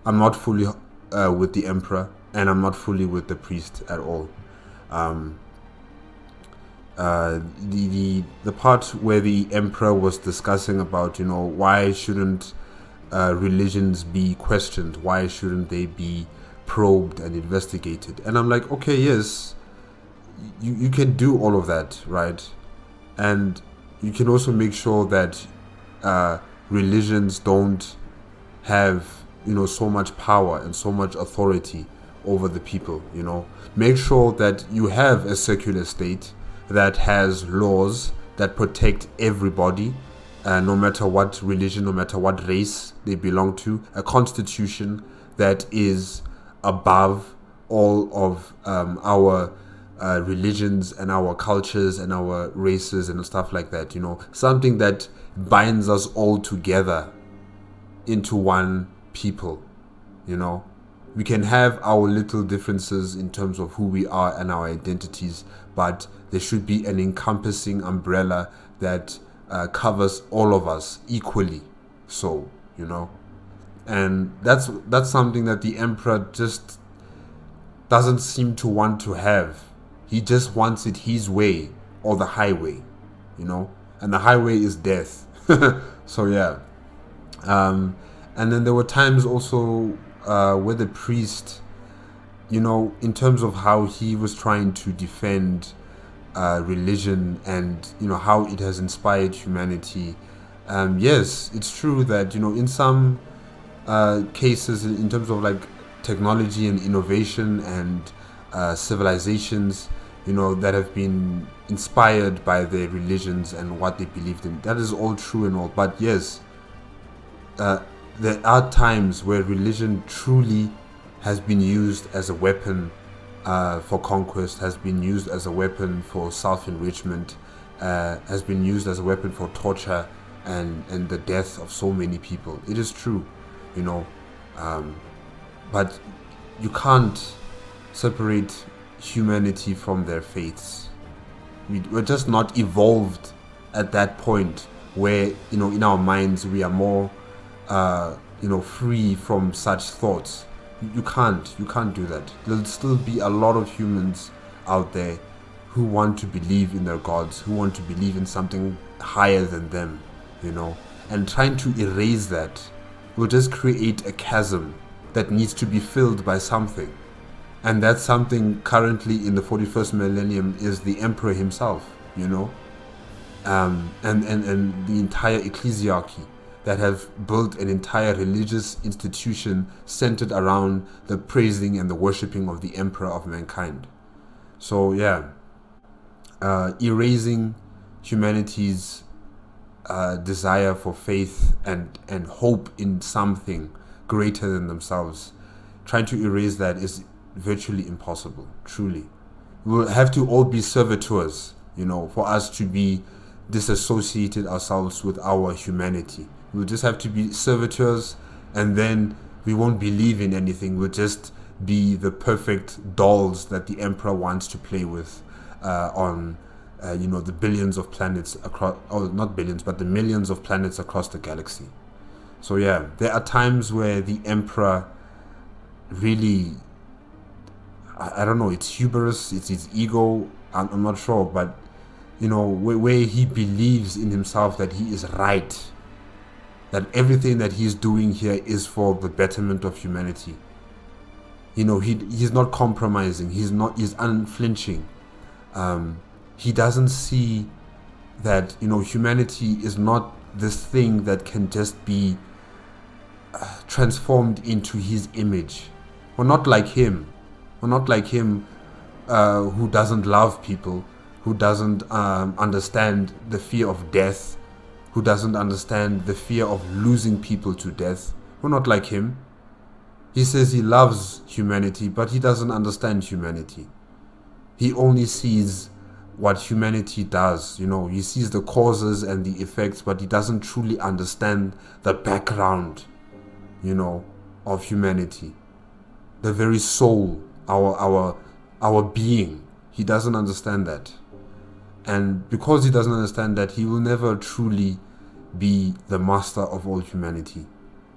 not fully with the Emperor, and I'm not fully with the priest at all. The part where the Emperor was discussing about, why shouldn't religions be questioned? Why shouldn't they be probed and investigated? And I'm like, okay, yes, you can do all of that, right? And you can also make sure that religions don't have, so much power and so much authority over the people, Make sure that you have a secular state that has laws that protect everybody, no matter what religion, no matter what race they belong to, a constitution that is above all of our religions and our cultures and our races and stuff like that, something that binds us all together into one people, We can have our little differences in terms of who we are and our identities, but there should be an encompassing umbrella that covers all of us equally. So, and that's something that the Emperor just doesn't seem to want to have. He just wants it his way or the highway, and the highway is death. So yeah. And then there were times also where the priest, in terms of how he was trying to defend religion and, how it has inspired humanity. Yes, it's true that, in some cases, in terms of like technology and innovation and civilizations, that have been inspired by their religions and what they believed in. That is all true and all. But yes, there are times where religion truly has been used as a weapon for conquest, has been used as a weapon for self-enrichment, has been used as a weapon for torture and the death of so many people. It is true, but you can't separate humanity from their faiths. We're just not evolved at that point where, in our minds we are more free from such thoughts. You can't do that. There'll still be a lot of humans out there who want to believe in their gods, who want to believe in something higher than them, and trying to erase that will just create a chasm that needs to be filled by something. And that something currently in the 41st millennium is the Emperor himself, and the entire ecclesiarchy that have built an entire religious institution centered around the praising and the worshipping of the Emperor of mankind. So yeah, erasing humanity's desire for faith and hope in something greater than themselves, trying to erase that is virtually impossible, truly. We'll have to all be servitors you know, for us to be disassociated ourselves with our humanity. We'll just have to be servitors, and then we won't believe in anything. We'll just be the perfect dolls that the Emperor wants to play with on you know, the billions of planets across, or not billions, but the millions of planets across the galaxy. So yeah, there are times where the Emperor really, I don't know, it's hubris, it's his ego, I'm not sure, but you know, where he believes in himself that he is right, that everything that he's doing here is for the betterment of humanity. You know, he's not compromising, he's unflinching. He doesn't see that, you know, humanity is not this thing that can just be transformed into his image. We're not like him. We're not like him, who doesn't love people, who doesn't understand the fear of death, who doesn't understand the fear of losing people to death. We're not like him. He says he loves humanity, but he doesn't understand humanity. He only sees what humanity does. You know, he sees the causes and the effects, but he doesn't truly understand the background, you know, of humanity. The very soul, our being. He doesn't understand that. And because he doesn't understand that, he will never truly be the master of all humanity.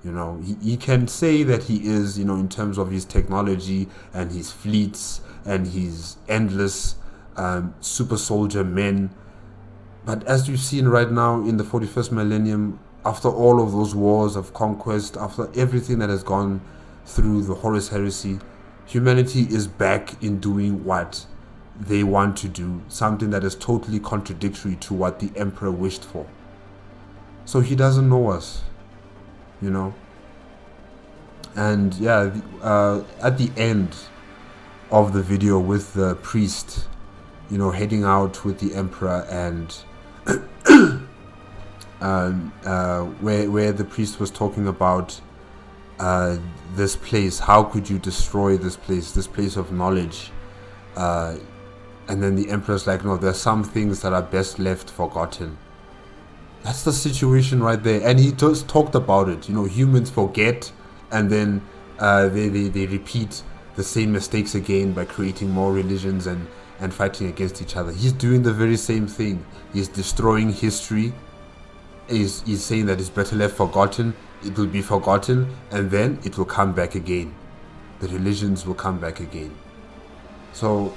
You know, he can say that he is, you know, in terms of his technology and his fleets and his endless super soldier men. But as you've seen right now in the 41st millennium, after all of those wars of conquest, after everything that has gone through the Horus Heresy, humanity is back in doing what they want to do, something that is totally contradictory to what the Emperor wished for. So he doesn't know us, you know. And yeah, at the end of the video with the priest, you know, heading out with the Emperor, and where the priest was talking about this place, how could you destroy this place of knowledge, and then the Emperor's like, no, there's some things that are best left forgotten. That's the situation right there. And he just talked about it. You know, humans forget, and then they repeat the same mistakes again by creating more religions and fighting against each other. He's doing the very same thing. He's destroying history. He's saying that it's better left forgotten. It will be forgotten, and then it will come back again. The religions will come back again. So,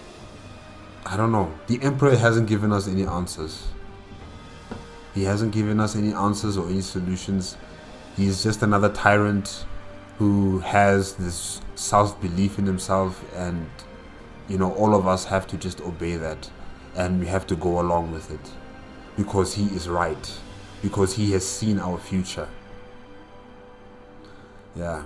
I don't know. The Emperor hasn't given us any answers. He hasn't given us any answers or any solutions. He's just another tyrant who has this self-belief in himself, and you know, all of us have to just obey that, and we have to go along with it because he is right, because he has seen our future. Yeah.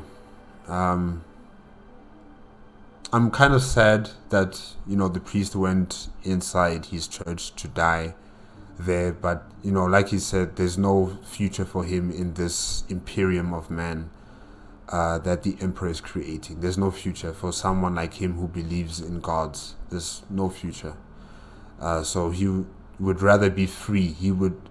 I'm kind of sad that, you know, the priest went inside his church to die there, but you know, like he said, there's no future for him in this imperium of man that the Emperor is creating. There's no future for someone like him who believes in gods. There's no future. So he would rather be free. He would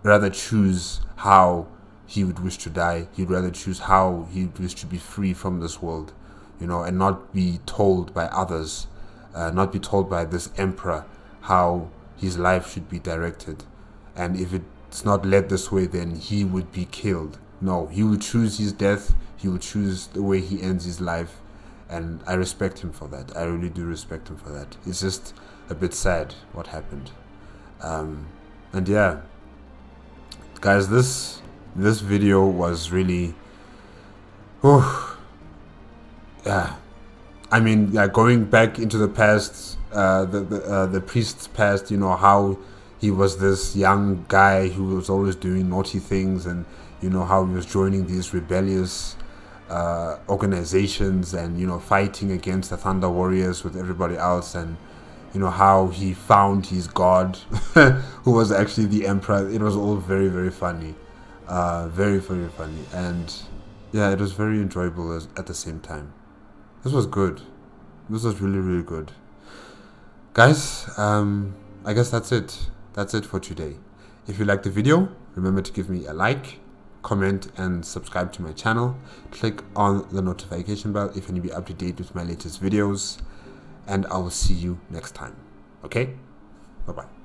rather choose how he would wish to die. He'd rather choose how he would wish to be free from this world, you know, and not be told by others, not be told by this Emperor how his life should be directed. And if it's not led this way, then he would be killed. No, he will choose his death. He will choose the way he ends his life. And I respect him for that. I really do respect him for that. It's just a bit sad what happened. And yeah, guys, this video was really, yeah. I mean, yeah, going back into the past, the priest's past, you know, how he was this young guy who was always doing naughty things, and you know how he was joining these rebellious organizations, and you know, fighting against the Thunder Warriors with everybody else, and you know how he found his god who was actually the Emperor. It was all very, very funny, very, very funny, and yeah, it was very enjoyable at the same time. This was good. This was really, really good, guys. I guess that's it. That's it for today. If you liked the video, remember to give me a like, comment, and subscribe to my channel. Click on the notification bell if you want to be up to date with my latest videos. And I will see you next time. Okay? Bye-bye.